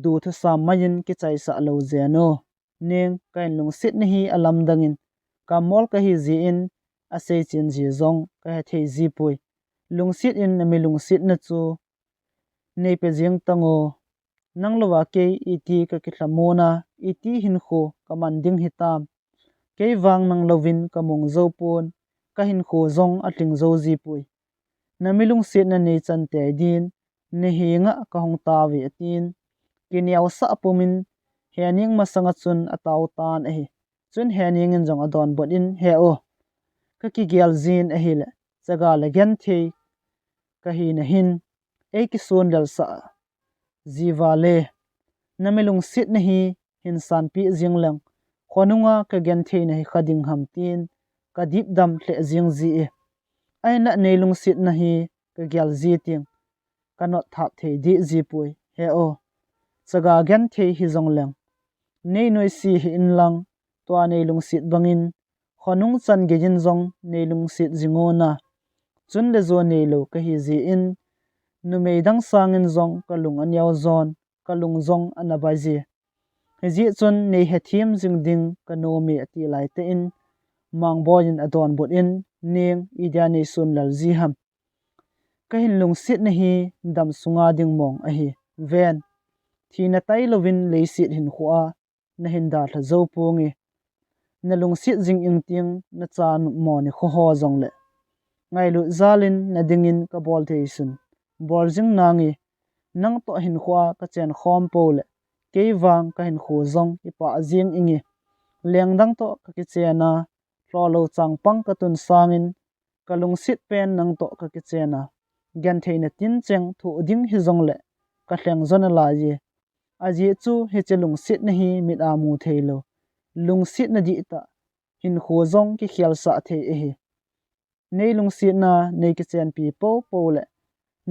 du tha sam mayin ki chai sa lo zeno ning ka hin lung sit na hi alam dangin ka mol ka hi ji in a sei chin ji zong ka he thei ji pui lung sit in na mi lung sit na chu nei pe jeng tango nang lawa ke iti ka ki thlamona iti hin kho ka man ding hitam ke wang nang lovin ka mong zo pon ka hin kho zong a tling zo ji pui na milung sit na nei chan te din ne hinga ka hong ta wi atin kiniaw sa pomin hening masanga chun ataw tan a hi chun hening in jong adon bot in he o ka ki gyal zin a hi le chaga la gen thei ka hi na hin e ki sun dal sa jiwale na milung sit na hi hin san pi jinglang khonunga ka gen thei na hi khading ham tin ka dip dam hle jing ji e aina neilung sit na hi ka gyal ji ting kanot thap thei di ji pui he o chaga gen thei hi zongleng nei noi si hi in lang twa neilung sit bangin khonung chan ge jin zong neilung sit jingona chun le zo neilo ka hi ji in numei dang sangin zong kalung anyaw zon kalung zong anabaji ji chun nei hethim jingding kanomi ati lai te in mangbojin adon bot in ning idia nei sun lal ji ham ka hin lung sit na hi dam sunga ding mong a hi ven thina tai lovin lei sit hin khuwa na hin da tha zo pungi na lung sit jing ing ting na chan mo ni kho ho zong le ngai lu zalin na dingin ka bol thei sun bol jing nangi nang to hin khuwa ka chen khom pole ke wang ka hin khu zong ipa jing ingi lengdang to ka ki chena lo lo chang pang ka tun sangin kalung sit pen nang to ka kichena gan theina tin cheng thu ding hi zong le ka hleng zona la ji aji chu hi chelung sit na hi mit amu theilo lung sit na di ta hin kho zong ki khial sa the e hi nei lung sit na nei ki chen pi po po le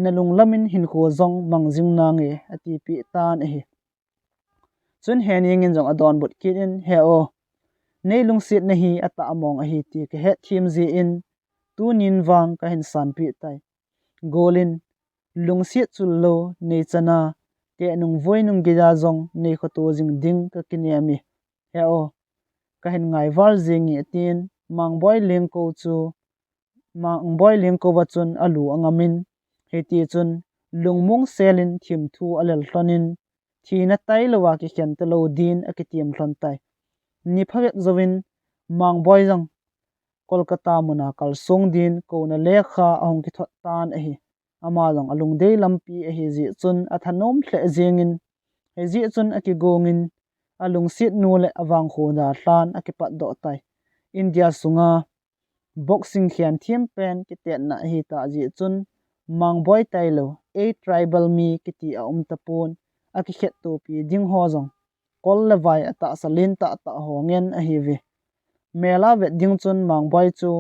na lung lamin hin kho zong mangjing na nge ati pi tan e hi chun hening in zong adon but kit in he o nei lung sit na hi ata among a hi ti ke he thim zi in tu nin wang ka hin san pi tai golin lung sit chul lo nei chana te nung voi nung ge ja zong nei kho to jing ding ka kiniami he o ka hin ngai wal zingi tin mangboi leng ko chu mangboi leng ko wa chun alu angamin he ti chun lungmung selin thim thu alel hlonin thina tai lowa ki khen te lo din akitiam hlon tai ni phawet zowin mangboi jang kolkata muna kal song din ko na lekha ahong ki thot tan a hi ama jang alung dei lampi a hi ji chun athanom hle jingin he ji chun aki gongin alung sit nu le awang kho da hlan aki pat do tai india sunga boxing khian thiam pen ki te na hi ta ji chun mangboi tailo a tribal mi ki ti a tapon aki khet to pi ding ho jong kol le vai ata salin ta ta hongen a hi vi mela vet ding chun mangboi chu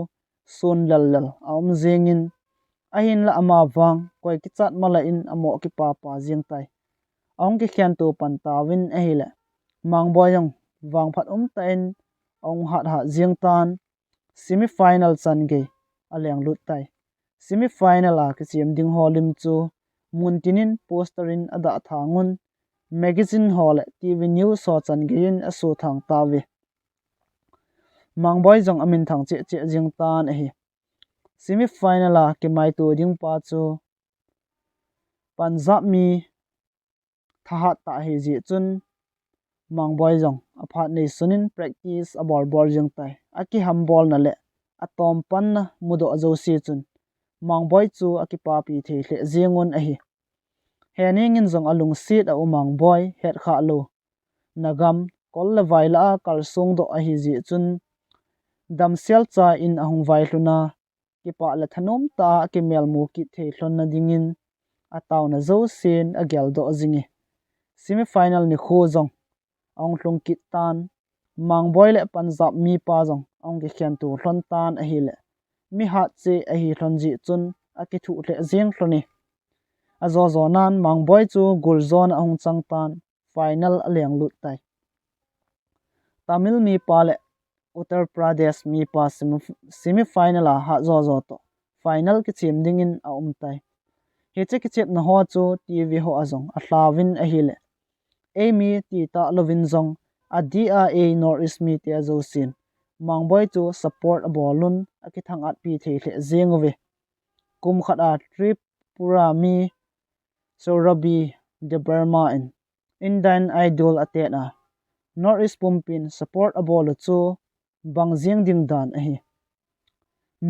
sun lal lal zingin ahin la ama wang koi ki chat mala in amo ki pa pa jing tai ong ki khian to pan tawin a hi le mangboi jong wang phat ta in ong hat ha jing tan semi final chan ge aleng lut tai semi final a ki chem ding holim chu muntinin posterin ada thangun magazine hall tv news so chan ge in asu thang tawi mangboi jong amin thang che che jing tan a hi semi final a ki mai to ding pa chu punjab mi thahat ta hi ji chun mangboi jong aphat nei sunin practice abor bor jing tai aki hambol na le atom pan na mudo zo si chun mangboi chu aki pa pi the hle zingun a hi hening in zong alung sit a mangboi het kha lo nagam kol la vaila kal sung do a hi ji chun dam sel cha in ahung vai hluna ki pa la thanom ta ki mel mu ki the hlon na dingin ataw na zo sin a gel do zingi semi final ni kho zong ong hlung kit tan mangboi le punjab mi pa jong ong ki khian tu hlon tan a hi le mi ha che a hi hlon ji chun a ki thu hle jing hloni a zo zo nan mangboi chu gul zone ahung chang tan final aleng lut tai tamil mi pa le uttar pradesh mi pa semi final a ha zo zo to final ki chim ding in a tai he che ki chep na ho chu tv ho azong a hlawin a hi le emi ti ta lovin zong adia a north east mi te zo sin mangboi chu support abolun aki thang at pi the hle zengowe kum khat a trip pura mi sorabi de burma in indian idol atena north east pumpin support abolu chu bangjing ding dan a hi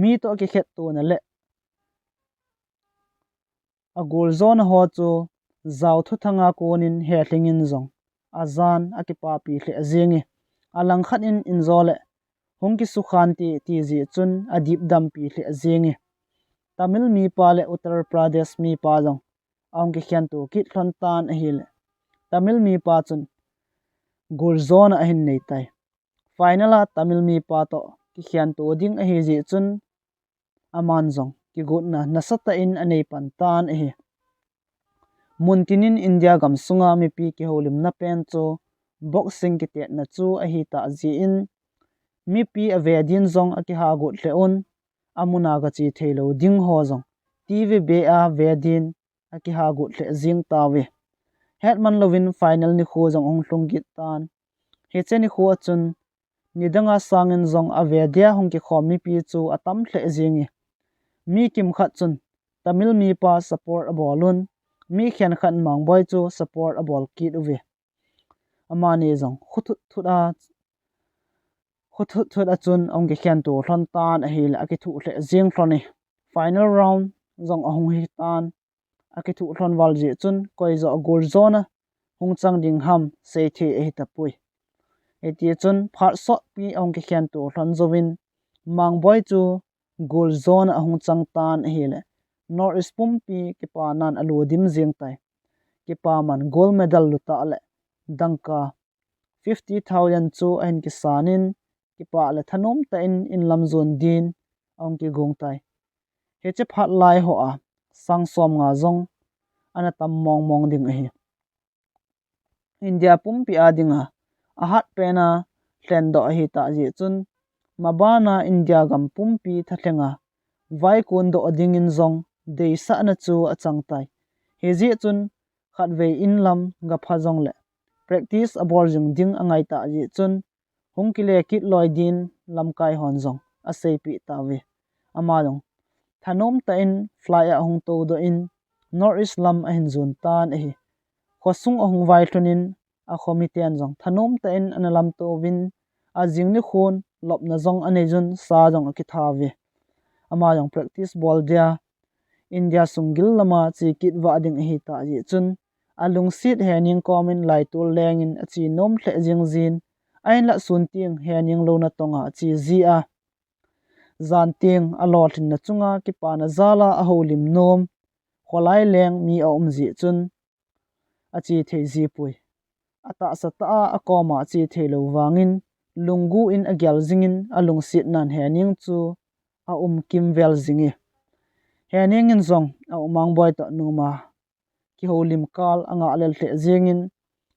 mi to ki khet to na le a gol zone ho chu zaw thu thanga konin he thlingin zong azan akipa pi hle azingi alang khat in inzole hongki sukhanti ti ji chun adip dam pi hle azingi tamil mi pa le uttar pradesh mi pa jong angki khian tu kit thon tan a hil tamil mi pa chun gol zone a hin nei tai final a tamil mi pa to ki khian tu ding a hi ji chun aman zong ki gut na nasata in anei pan tan a hi muntinin india gam sunga mi pi ki holim na pen chu boxing ki te na chu a hi ta ji in mi pi ave din zong aki ha gut hle on amuna ga chi thelo ding ho zong tv be a vedin aki ha gut hle jing tawi hetman lovin final ni kho zong ong hlung git tan he cheni kho chun nidanga sangin zong ave dia hong ki khom mi pi chu atam hle jingi mi kim khat chun tamil mi pa support abolun mi khian khan mangboi chu support abol kit uwe amani zong khut a chun ong ki khian tu hlon tan a hil aki thu hle jing hloni final round zong ahung hi tan aki thu hlon wal ji chun koi zo gol zona hung chang ding ham sei the e ta pui eti chun phar so pi ong ki khian tu hlon zowin mangboi chu gold zone ahung chang tan hi le north east pumpi ki pa nan alu dim jing tai ki pa man gold medal luta le dangka 50,000 chu ain ki sanin ki pa le thanom ta in lam zone din ong ki gong tai he che phat lai ho a sang som nga zong ana tam mong mong ding hi India pumpi adinga ahat pena tlen do hi ta ji chun mabana India gam pumpi thathenga vai kun do dingin zong dei sa na chu achang tai he ji chun khat ve in lam ga pha zong le practice abor jing ding angai ta ji chun hung kile kit loi din lam kai hon zong a sei pi ta ve ama long thanom ta in fly a hung to do in north east lam a hin zun tan hi khosung a hung vai thunin a khomitian zong thanom ta in analam to win a jing ni khun lop na zong ane jun sa jong a ki tha ve ama jong practice ball dia India sungil lama chi kit wa ding hi ta ji chun alung sit hening komin lai tul lengin a chi nom thle jing zin ain la sun ting hening lo na tonga chi zi a zan ting a lothin na chunga ki pa na zala a holim nom kholai leng mi a ji chun a chi thei zi pui ata sata a koma chi thelo wangin lungu in a gyal zingin alung sit nan hening chu a kim vel zingi hening in zong a mangboi to numa ki holim kal anga lel the zingin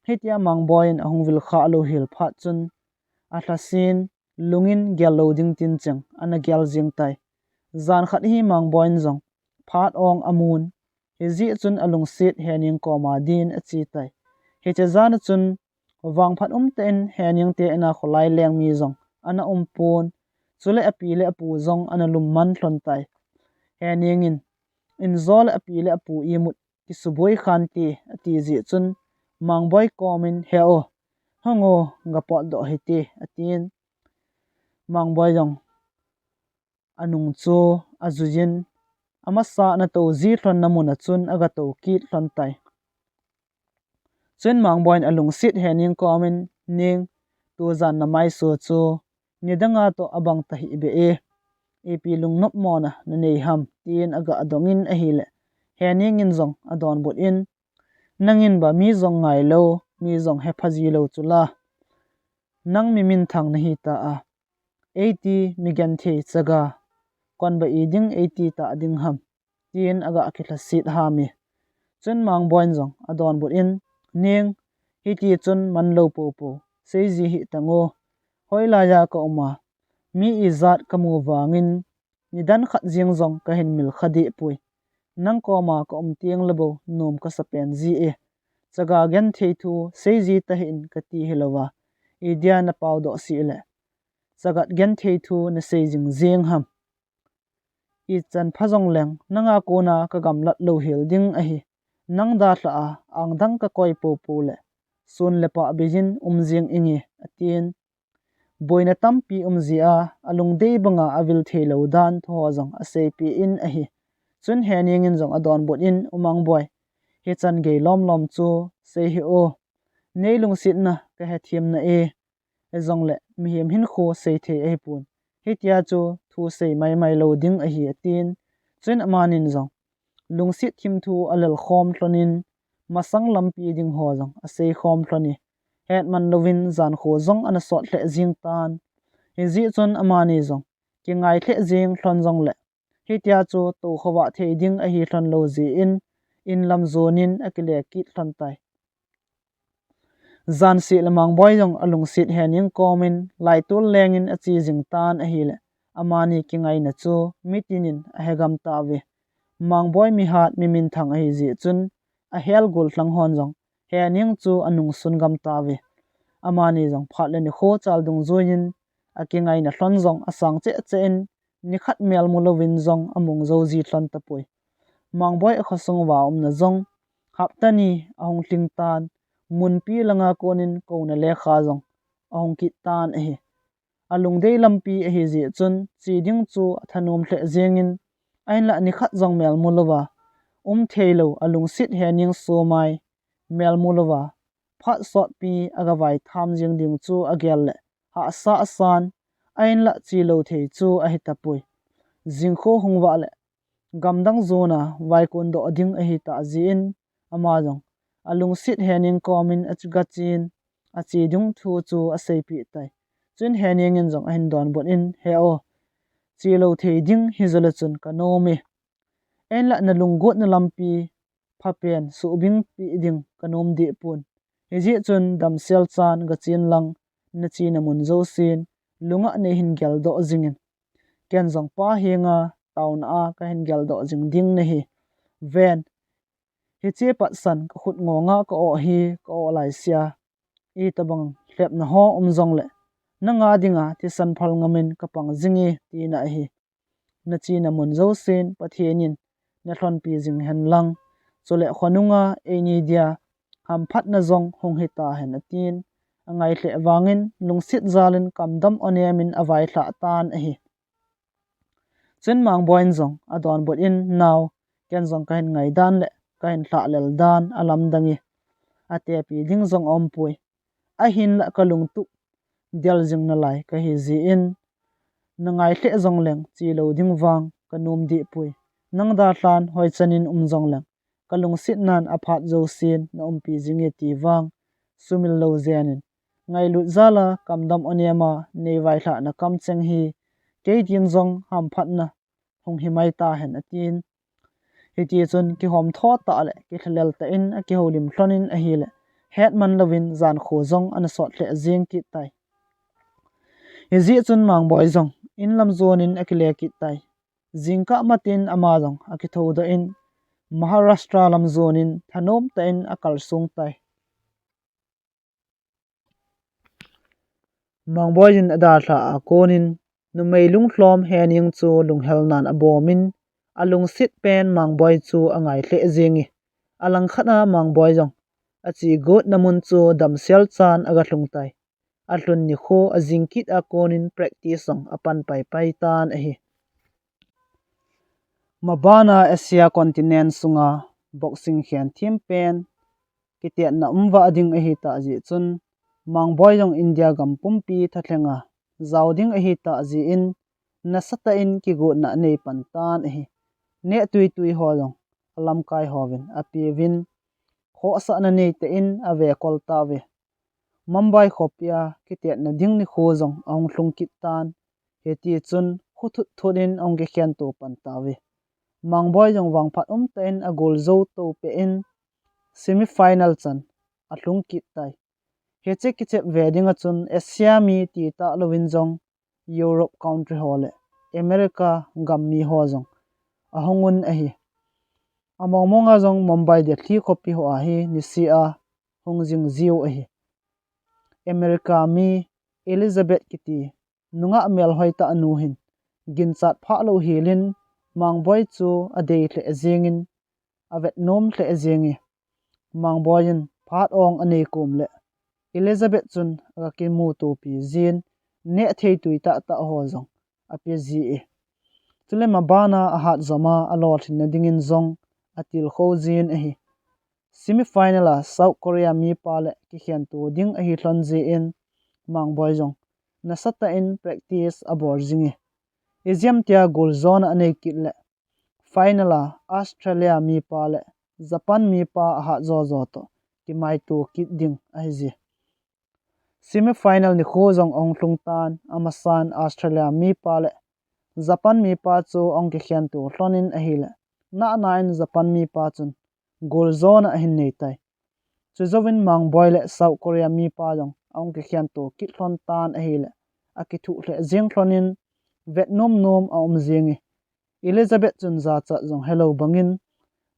hetia mangboi in ahung vil kha lo hil phat chun a thasin lungin gyal lo ding tin cheng ana gyal jing tai zan khat hi mangboi in zong phat ong amun he ji chun alung sit hening koma din a chi tai he che zan chun wang phat ten hening te na kholai leng mi zong ana pon chule api le apu zong ana lum man thlon tai hening in zol api le apu imut ki suboi khan ti ati ji chun mangboi komin heo hango ngapo do hiti atin mangboi jong anung chu azujin amasa na to zi thon namuna chun aga to ki thon tai chen mangboi alung sit hening komin ning tu zan na mai so chu nidanga to abang ta hi be ep lung nop mona na nei ham tin aga adongin a hile hening in zong adon bot in nangin ba mi zong ngai lo mi zong he phaji lo chula nang mi min thang na hi ta a 80 mi gan the chaga kon ba iding 80 ta ding ham tin aga akitha sit ha mi chen mang boin zong adon bot in ning hi ti chun man lo po po sei ji hi tango hoila ya ka uma mi izat kamu wangin nidan khat jing zong ka hin mil khadi pui nang ko ma ko tiang lebo nom ka sapen ji e chaga gen thei thu sei ji ta hin ka ti hilowa idia na pau do si le chagat gen thei thu na sei jing jeng ham I chan phajong leng nanga ko na ka gam lat lo hil ding a hi nang da tla a ang dang ka koi po po le sun le pa bijin jing ingi atin boina tampi zia alung dei banga avil thelo dan tho jong ase pi in a hi chun hening in jong adon bot in umang boy he chan ge lom lom chu sei hi o nei lung sit na ka he thiam na e zong le mi hem hin kho sei the e pun he tia chu thu sei mai lo ding a hi atin chun amanin zong lung sit thim thu alal khom thlonin masang lampi ding ho jong ase khom thloni het man lovin zan kho zong ana sot hle jing tan he ji chon amani zong ki ngai the jing thlon jong le he tia chu to khowa the ding a hi thlon lo ji in lam zonin akile ki thlon tai zan si lamang boy jong alung sit hening komin lai tul lengin a chi jing tan a hi le amani ki ngai na chu mitinin a hegam ta ve mang boy mi hat mi min thang a hi ji chun a hel gol thlang hon jong hening chu anung sun gam ta ve amani jong phat le ni kho chal dung zoin akingai na hlon jong asang che chen ni khat mel mulovin jong amung zo ji thlon ta poi mangboi a khosong wa na jong haptani ahong tling tan mun pi langa konin ko na le kha jong ahong ki tan a hi alung dei lampi a hi ji chun chi ding chu athanom hle jengin ain la ni khat jong mel mulova theilo alung sit hening so mai mel mulova phat sot pi aga vai tham jing ding chu agel le ha sa san ain la chi lo thei chu a hi tapui jingkho hungwa le gamdang zona vai kon do ding a hi ta zin ama jong alung sit hening komin achuga chin achi dung thu chu a seipi tai chun hening in jong a hin don bon in he o chi lo thei ding hi zola chun kanomi en la na lunggot na lampi phapen su bing pi ding kanom di pun hiji chun dam sel chan ga chin lang na chi na mun zo sin lunga ne hin gel do zingin ken jong pa hinga taun a ka hin gel do jing ding ne hi ven hi che pat san ka khut ngonga ka o hi ka o lai sia i tabang hlep na ho jong le na nga dinga ti san phal ngamin ka pang zingi ti na hi na chi na mun zo sin pathianin na hlon pi jing hen lang chole khonunga e ni dia ham phat na zong hong hi ta hen atin angai hle wangin lungsit zalin kamdam onemin avai thla tan a hi chen mang boin zong adon bot in naw ken zong kain ngai dan le kain thla lel dan alam dangi ate pi ding zong om pui a hin la kalung tu dial jing na lai ka hi zi in na ngai hle zong leng chi lo ding wang kanum di pui nang da hlan hoi chanin zong leng kalung sit nan aphat zo sin na pi jinge ti wang sumil lo zenin ngai lut zala kamdam oniama nei vai thla na kam cheng hi ke tin zong ham phat na hong hi mai ta hen atin hiti chun ki hom tho ta le ki thlel ta in a ki holim thlonin a hi le het man lovin zan kho zong an sot hle jing ki tai hiji chun mang boy zong in lam zonin akile ki tai jingka matin ama jong aki tho da in Maharashtra lam zonin thanom ta in akal sung tai mang boy jin ada thla a konin nu mei lung hlom hening chu lung hel nan abomin alung sit pen mang boy chu angai hle zingi alang khana mang boy jong achi got namun chu dam sel chan aga hlung tai ahlun ni kho azingkit a konin practice song apan pai pai tan a hi mabana asia continent sunga boxing khian thim pen kite na umwa ading a hi ta ji chun mang boy jong india gam pumpi thathenga zawding a hi ta ji in na sata in ki go na nei pan tan a hi ne tui tui ho jong alam kai hovin api vin kho sa na nei te in ave kol ta ve mumbai khopia kite na ding ni kho jong ong thlung kit tan heti chun khutut thonin ong ge khian to pan ta ve mang boy jong wang phat ten a gol zo to pe in semi final chan a thlung kit tai heche kiche wedding a chun asia mi ti ta lovin jong europe country hole america gam mi ho jong a hongun a hi amonga jong mumbai de thli khopi ho a hi ni si a hongjing ziu a hi america mi elizabeth kiti nunga mel hoi ta anu hin ginchat pha lo hilin mang boy chu a dei hle zingin avet nom hle zingi mang boyin phat ong anei kum le elizabeth chun aga ki mu to pi zin ne thei tui ta ta ho jong ape ji e chule ma bana a hat zama a lo thin na dingin zong atil kho jin a hi semi final a south korea mi pa le ki khian tu ding a hi hlon ji in mang boy jong na sata in practice abor jingi eziam tia goal zone anei kit le final a australia mi pa le japan mi pa a ha zo zo to ki mai tu kit ding a hi ji semi final ni kho jong ong tlung tan amasan australia mi pa le japan mi pa chu ong ki khian tu hlonin a hi le na nine japan mi pa chun goal zone a hin nei tai chuzowin mang boy le south korea mi pa jong ong ki khian tu kit hlon tan a hi le aki thu hle jing hlonin vietnam nom a zingi elizabeth chun za cha jong hello bangin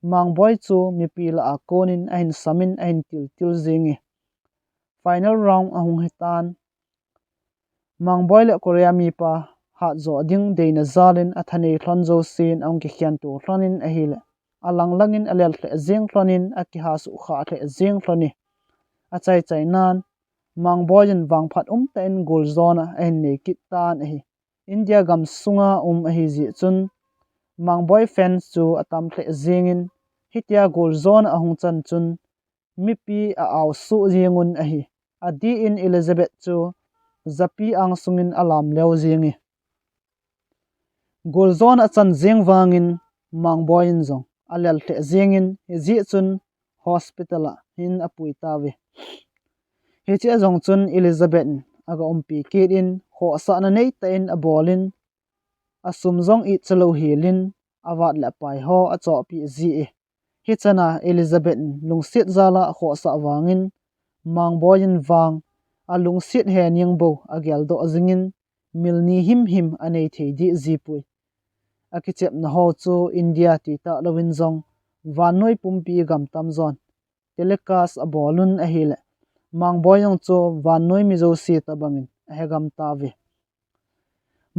mang boy chu mi pi la a konin a hin samin a hin til zingi final round a hung hitan mang boy le korea mi pa ha zo ding deina zalin a thani hlon zo sin ong ki khian tu hlonin a hi le alang langin alel hle jing hlonin a ki ha su kha hle jing hloni a chai chai nan mang boyin wang phat ten goal zone a hin nei kit tan a hi india gam sunga a hi ji chun mang boy fans chu atam hle zingin hitia goal zone a hung chan chun mi pi a aw su jingun a hi adi in elizabeth chu zapi ang sungin alam leo zingi gol zon a chan zeng wangin mangboi in zong alel the zengin zi chun hospital a hin apui tawe hi che zong chun Elizabeth aga umpi kit in ho sa na nei ta in abolin asum zong I chalo hilin awat la pai ho a cho pi zi hi chana Elizabeth lungsit zala ho sa wangin mangboi in wang a lungsit he ning bo agel do zingin milni him anei thei di zipui akichep na ho chu India ti ta lowin zong vanoi pumpi gam tam zon telecast abolun a hile mangboi yong chu vanoi mi zo si ta bangin a hegam tawe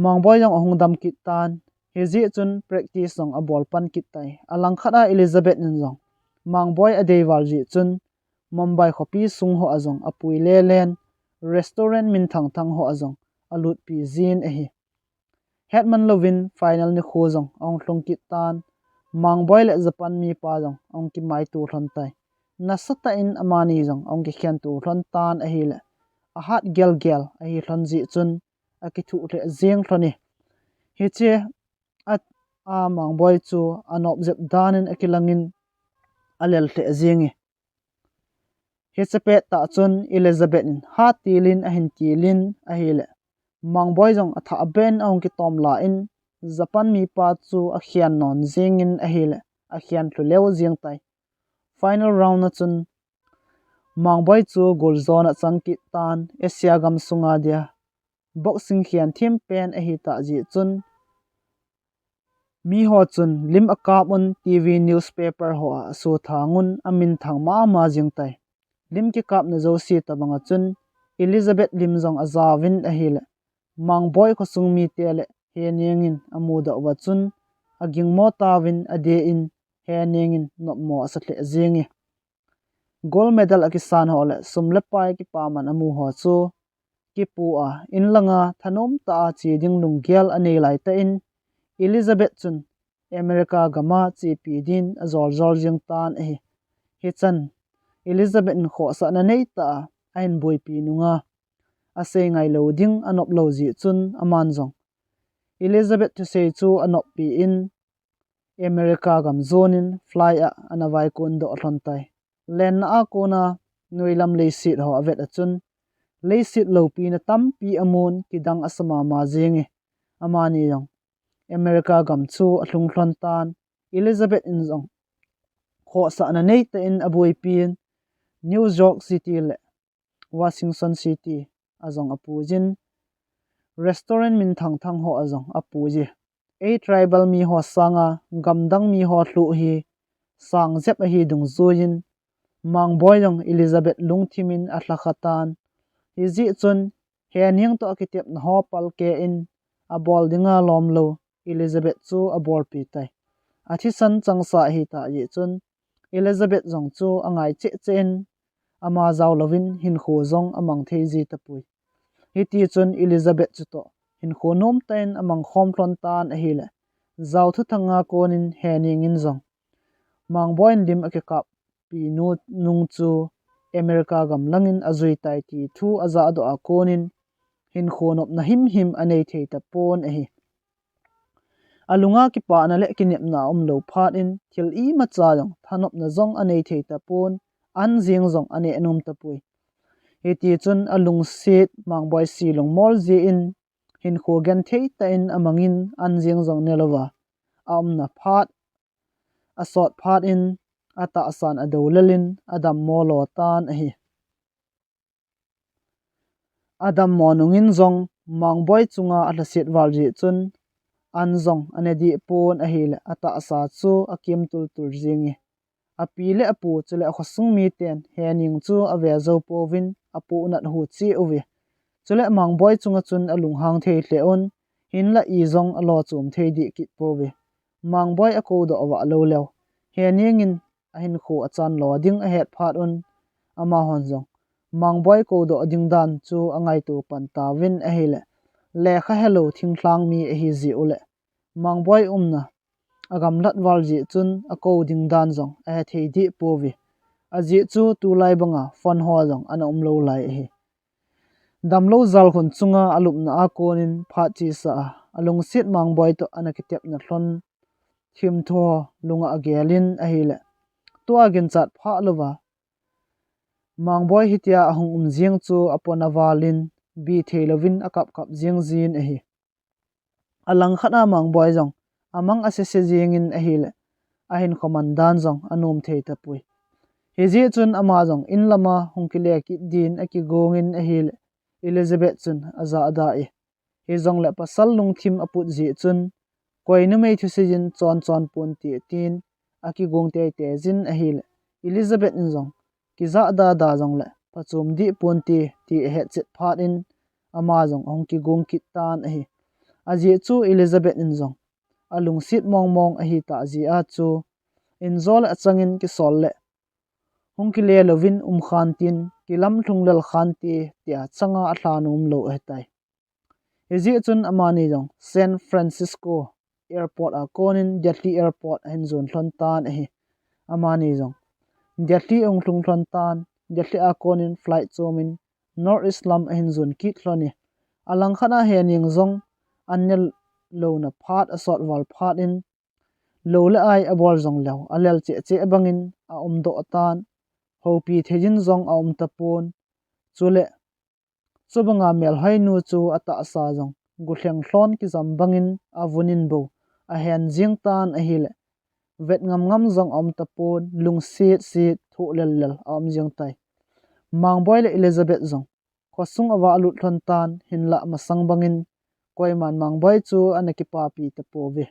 mangboi yong hungdam kit tan hezi chun practice zong abol pan kit tai alang khata Elizabeth nin zong mangboi a dei wal ji chun Mumbai khopi sung ho azong apui le len restaurant min thang thang ho azong alut pi zin a hi hetman lovin final ni khozong ong hlong kit tan mangboi le japan mi pa jong ong ki mai tu thon tai na sata in amani jong ong ki khian tu thon tan a hi le a hat gel a hi thon ji chun a ki thu le zeng thoni hi che a mangboi chu anop zep danin akilangin alel the zingi hi chepe ta chun Elizabeth in ha tilin a hin tilin a hi le mangboi jong atha ben ong ki tom la in japan mi pa chu a khian non zingin a hi le a khian thlu leo zing tai final round na chun mangboi chu gol zone a changki tan asia gam sunga dia boxing khian thim pen a hi ta ji chun mi ho chun lim akap un tv newspaper ho a su thangun amin thang ma jing tai lim ki kap na zo si ta banga chun Elizabeth lim zong azawin a hi le mangboi ko sung mi tele he nengin amuda wa chun aging mo tawin ade in he nengin not mo asatle zingi gold medal akisan hole sumle pai ki paman amu ho chu ki pu a inlanga thanom ta chi ding lung gyal anei lai ta in Elizabeth chun America gama chi pi din azol jing tan hi chan Elizabeth kho sa na nei ta ain boi pi nunga ase ngai lo ding anop lo ji chun aman jong Elizabeth to say chu anop pi in America gam zonin fly a anawai kun do thon tai len a kona noilam le sit ho avet achun le sit lo pi na tam pi amun kidang asama ma jengi amani yong America gam chu ahlung thon tan Elizabeth in zong kho sa na nei ta in aboi pin New York City le Washington City azong apujin restaurant min thang ho azong apuji a tribal mi ho sanga gamdang mi ho hlu hi sang zep a hi dung zuin mangboi yong Elizabeth lungthimin atlakhatan izi chun he ning to akitep na ho pal ke in abol dinga lomlo Elizabeth chu abol pi tai athi san changsa hi ta yi chun Elizabeth jong chu angai chen ama zaw lovin hin kho zong amang thei ji tapui hiti chun Elizabeth chu to hin kho nom ten amang khom tlon tan a hi le zaw thu thanga konin he ning in zong mangboi lim akikap pi nu nung chu America gam langin azui tai ti thu aza do a konin hin khonop na him anei thei ta pon a hi alunga ki pa na le kinep na lo phat in thil I ma cha jong thanop na zong anei thei ta pon an jing zong ane anom ta pui heti chun alung sit mangboi silong mol ji in hin kho gan thei ta in amangin an jing zong nelowa na phat asot phat in ata asan adolalin adam molo tan a hi adam monungin zong mangboi chunga atlasit walji chun an zong anedi pon a hi le ata asa chu akim tul jingi api le apu chule khosung mi ten he ning chu ave zo povin apu nat hu chi uwi chule mangboi chunga chun alung hang thei hle on hin la I zong alo chum thei di kit powi mangboi a ko do wa lo lew he ningin a hin khu achan lo ding a het phat on ama hon zong mangboi ko do ding dan chu angai tu pan ta win a hele le kha hello thing thlang mi a hi zi ule mangboi umna agam lat wal ji chun a ko ding dan zong a thei di powi a ji chu tu lai banga fon ho zong ana lo lai hi damlo zal hun chunga alup na akonin pha chi sa alung sit mangboi to anakitep na thlon thim tho lunga agelin ahile to agin chat pha lova mangboi hitia ahung umjing chu apona walin bi theilovin akap kap jing jin ahi alang khana mangboi jong amang asese jingin ahile ahin khomandan jong anum thei tapui hiji chun ama jong in lama hungkile ki din aki gongin ahile Elizabeth chun aza ada e he jong le pasal lungthim aput ji chun koinu mei thusijin chon chon pun ti tin aki gong te te jin ahile Elizabeth in jong ki za da jong le pachum di pun ti he chet phat in ama jong ong ki gong ki tan ahi aji chu Elizabeth in jong alung sit mong mong ahi ta ji a chu in zol achangin ki sol le hungkile lovin khan tin kilam thunglal khan ti tia changa atlanum lo hetai hiji chun amani jong San Francisco airport a konin Delhi airport hin zon thlon tan ahi amani jong Delhi ong thung thlon tan Delhi a konin flight chomin North Islam hin zon ki thloni alang khana hening zong annel lo na phat asot wal phat in lo la ai abol zong law alel che bangin a do tan hopi thejin zong a tapon chule chubanga mel hainu chu ata sa jong guthleng thlon ki zam bangin avunin bo a hen jing tan a hile vet ngam zong tapon lung sit thu lel jing tai mangboi le Elizabeth zong khosung awa alut thon tan hinla masang bangin koiman mangboi chu anaki pa pi tapo ve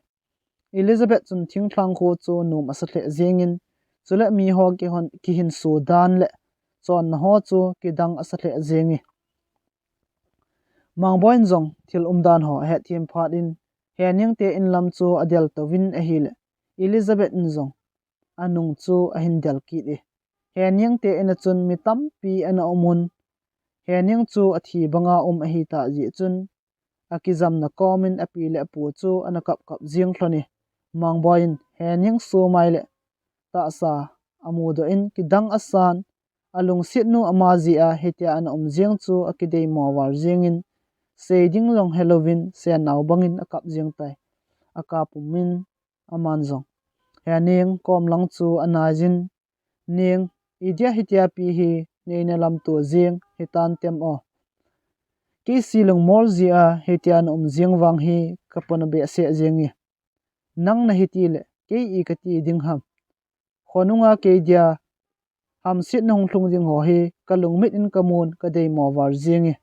Elizabeth chun thingthlang kho chu num asathle zengin chule mi ho ki hin sudan le chon na ho chu ki dang asathle zengi mangboi zong thil umdan ho he thim phat in hening te in lam chu adel tawin a hile Elizabeth in zong anung chu a hin del ki de hening te in chun mi tam pi ana omun hening chu a thi banga a hi ta ji chun akizam na komin api le pu chu anakap kap jing thloni mangboin hening su mai le ta sa amudo in kidang asan alung sit nu amazi a hetia an jing chu akidei mo war jingin seiding long Halloween se naw bangin akap jing tai akapumin amanjong hening kom lang chu anajin ning idia hitia pi hi neina lam tu jing hitan tem o ki silung mol zia hetian jing wang hi kapona be se jingi nang na hitile ke I kati ding ham khonunga ke dia ham sit nong thlung jing ho hi kalung mit in kamun ka dei mo war jingi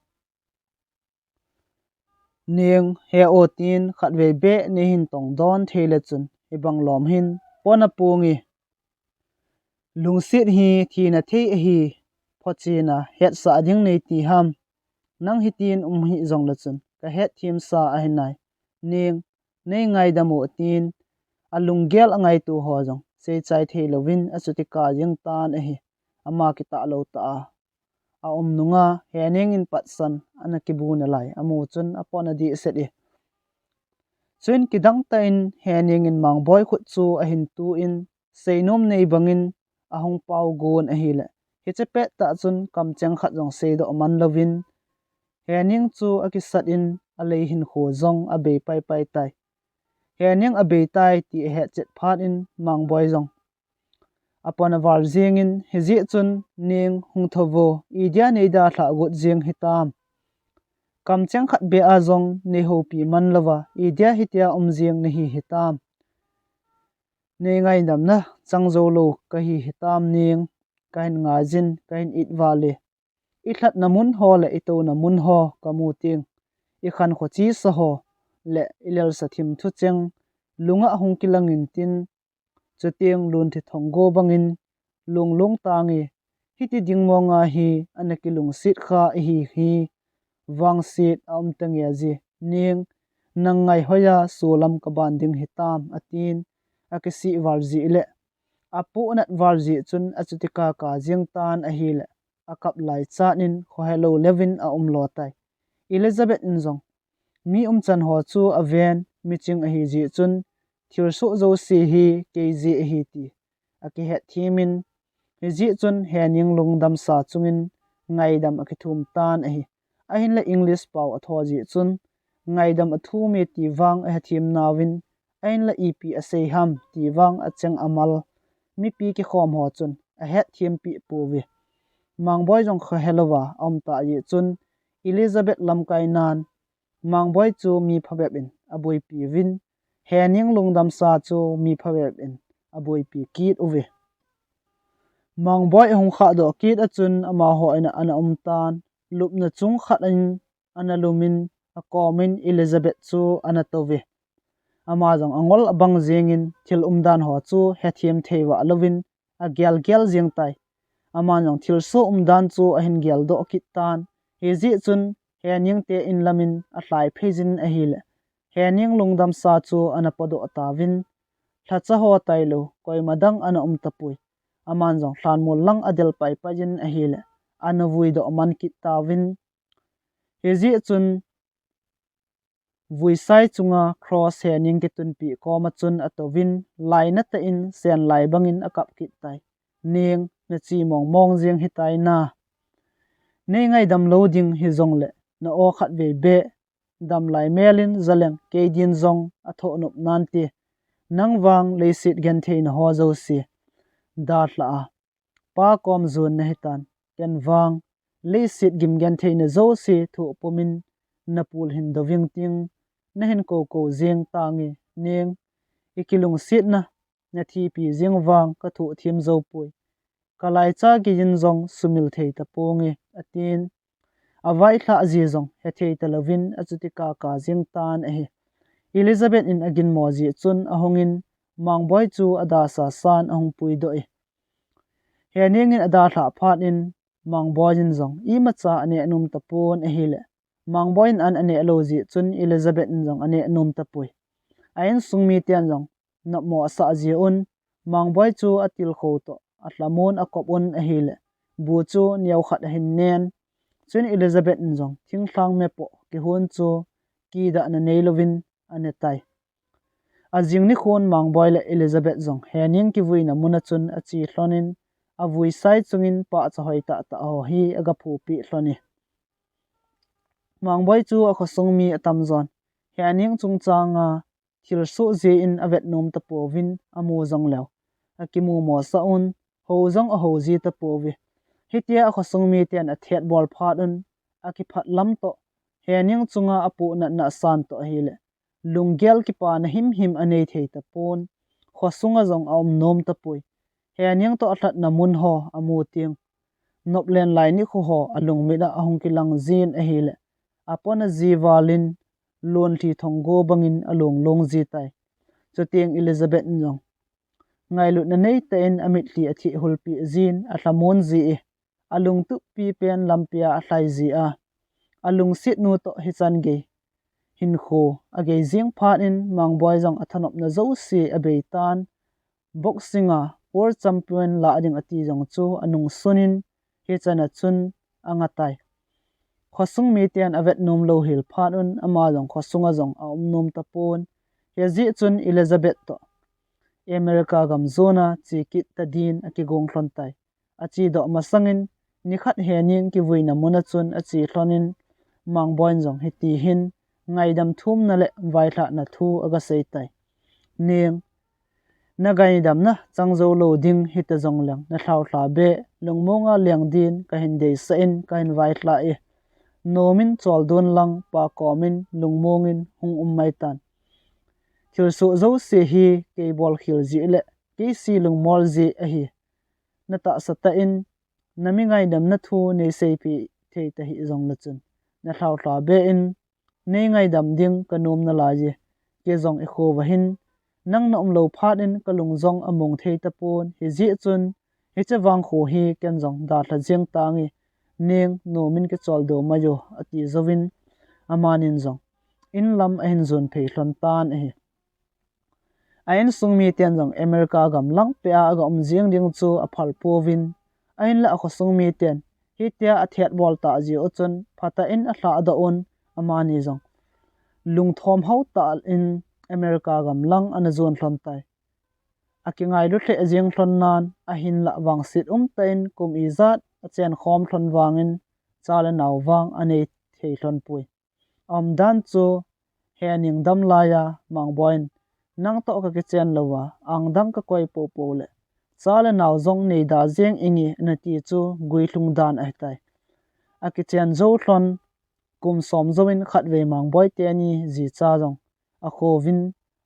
ning he o tin khatwe be ne hin tong don thele chun ibang lom hin pona pungi lungsit hi thina thei hi phochina het sa ding nei ti ham nang hitin hi zong la chun ka het thim sa a hinai ning nei ngai damu tin alung gel angai tu ho jong sei chai thei lovin achuti ka jing tan a hi ama ki ta lo ta a nunga hening in patsan anakibu na lai amu chun apona di set e chun kidang ta in hening in mangboi khut chu a hin tu in seinom nei bangin ahong pau gon a hile hichepet ta chun kamchang khat jong seido man lovin hening chu akisat in alei hin kho zong abe pai tai hening abe tai ti he chet phat in mangboi zong apona war jingin hiji chun ning hungthovo idia neida thla gut jing hitam kamchang khat be a zong ne ho pi man lova idia hitia jing ne hi hitam ne ngai dam na changzo lo ka hi hitam ning kain nga jin kain it wale I thlat namun ho le ito namun ho kamu ting I khan kho chi sa ho le ilel sa thim thu cheng lunga hungkilangin tin chuting lun thi thonggo bangin lunglung tangi hiti dingmo nga hi anakilung sit kha hi wang sit tangya ji ning nangai hoya solam ka banding hitam atin akisi warji le apu nat warji chun achutika ka jing tan a hi le akap lai chanin kho hello levin a lo tai Elizabeth injong mi chan ho chu aven miching a hi ji chun thirsu zo si hi kg hi ti aki het thimin ji chun hening lungdam sa chungin ngai dam akithum tan a hi ahin la English pau atho ji chun ngaidam athu mi ti wang a thim nawin ahin la ep asei ham ti wang acheng amal mi pi ki khom ho chun a het thim pi puwi mangboi jong kha helowa omta yi chun Elizabeth lamkai nan mangboi chu mi phabep in abui pi win hening lungdam sa chu mi phabep in abui pi kit uwi mangboi hong kha do kit achun ama ho ina ana umtan lupna chung khat in ana lumin a komin Elizabeth chu ana towi ama jong angol abang jengin thil umdan ho chu hethiam theiwa lovin a gyal gyal jeng tai ama jong thil so umdan chu a hin gyal do kit tan hezi chun hening te in lamin a hlai phejin a hil hening lungdam sa chu ana podo atawin thacha ho tailo koi madang ana tapui aman jong hlan mul lang adel pai pajin a hil ana vui do man kit tawin hezi chun vui sai chunga cross hening ki tun pi koma chun atowin laina ta in sen lai bangin akap kit tai ning na chi mong mong jeng hitai na nei ngai dam loading hi zong le na o khat ve be dam lai melin zaleng ke din zong atho nop nan ti nang wang leisit gen thein ho zo si da tla pa kom zun na hitan ken wang leisit gim gen thein zo si thu pumin napul hin doving ting na hin ko ko jeng tangi ning ikilung sit na thi pi jeng wang ka thu thim zo pui kalai cha ki yin zong sumil thei ta pongi atin avai thla ji zong he thei ta lovin achuti ka jeng tan a hi Elizabeth in agin moji chun ahongin mangboi chu ada sa san ahong pui do e heningin ada thla phat in mangboi zong I macha ane num tapon a hile mangboi an ane loji chun Elizabeth zong ane num tapui ain sungmi tian zong na mo sa ji un mangboi chu atil kho to atlamun akop un a hile bu chu niaw khat hin nen chun Elizabeth zong thingthlang me po ki hun chu ki da na neilovin ane tai ajing ni khon mangboi le Elizabeth zong hening ki vuina muna chun achi hlonin a vui sai chungin pa chahoi ta ho hi aga phu pi hloni mangboi chu a khosongmi atam zon hening chung changa thil su je in avet nom ta povin amu zong lew akimu mo sa un ho zong a ho ji ta povi hitia a khosongmi tian a thet bol phat un aki phat lam to hening chunga apu na san to hile lunggel ki pa na him anei thei ta pon khosunga zong aum nom ta pui hening to athat na mun ho amu ting noplen lai ni khu ho alung mi da ahung ki lang zin a hile apona jiwalin lon thi thonggo bangin along long ji tai chotiang Elizabeth njong ngailu na nei ta in amit li athi hulpi zin athamon ji e alung tu pi pen lampia ahlai ji a alung sit nu to hichan ge hin kho age jing phat in mangboi jong athanop na zo si abeitan boxinga world champion la ading ati jong chu anung sunin hichana chun angatai khosung mi tian avet nom lo hil phat un ama jong khosunga jong a nom tapon hezi chun Elizabeth to America gam zona chi kit ta din aki gong hlon tai achi do masangin nikhat hening ki vuina muna chun achi hlonin mangboi jong heti hin ngaidam thum na le vaithla na thu aga sei tai ning na gai dam na changzo lo ding hita jong lang na thlau thla be lungmonga leng din ka hin dei sa in ka hin vaithla e nomin chol don lang pa komin lungmongin hung mai tan thil so zo se hi ke bol khil ji le ke si lungmol ji a hi na ta sa ta in nami ngai dam na thu nei sei pi thei ta hi jong la chun na thlau thla be in nei ngai dam ding ka nom na la ji ke jong e kho wa hin nang na lo phat in ka lung jong among thei ta pon hi ji chun hi che wang kho hi ken jong da thla jeng tangi ning nomin ke chol do ma yo ati zowin amanin jong in lam a hin zon phei hlon tan e ain sungmi tian jong America gam lang pe a ga jeng ding chu a phal povin ain la kho sungmi tian hi tia a thiat bol ta ji o chun phata in a hla da on amani jong lung thom hau ta in America gam lang an zon hlon tai akingai lu the jeng hlon nan a hin la wang sit tain kum izat a chen khom hlon wangin chala naw wang anei thei hlon pui dan chu hening dam laya mangboin nang to ka ki chen lowa ang dang ka koi po po le chale naw zong nei da jeng ingi na ti chu gui hlung dan ai tai a ki chen zo hlon kum som zoin khat ve mangboi te ani ji cha jong a khovin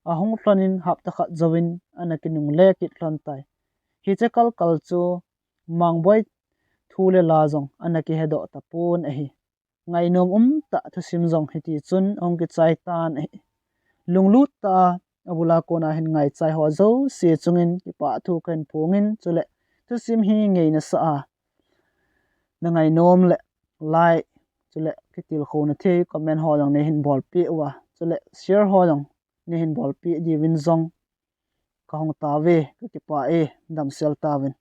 a hong hlonin hap ta khat zoin anakinung le ki hlon tai hi che kal kal chu mangboi thule la jong anaki hedo tapun a hi ngai nom ta thusim jong hiti chun ong ki chai tan a hi lunglut ta abula kona hin ngai chai ho zo se chungin ki pa thu kan phungin chule thusim hi ngei na sa na ngai nom le lai chule ki til kho na the comment ho jong ne hin bol pi wa chule share ho jong ne hin bol pi di win zong ka hong ta ve ki pa e dam sel ta win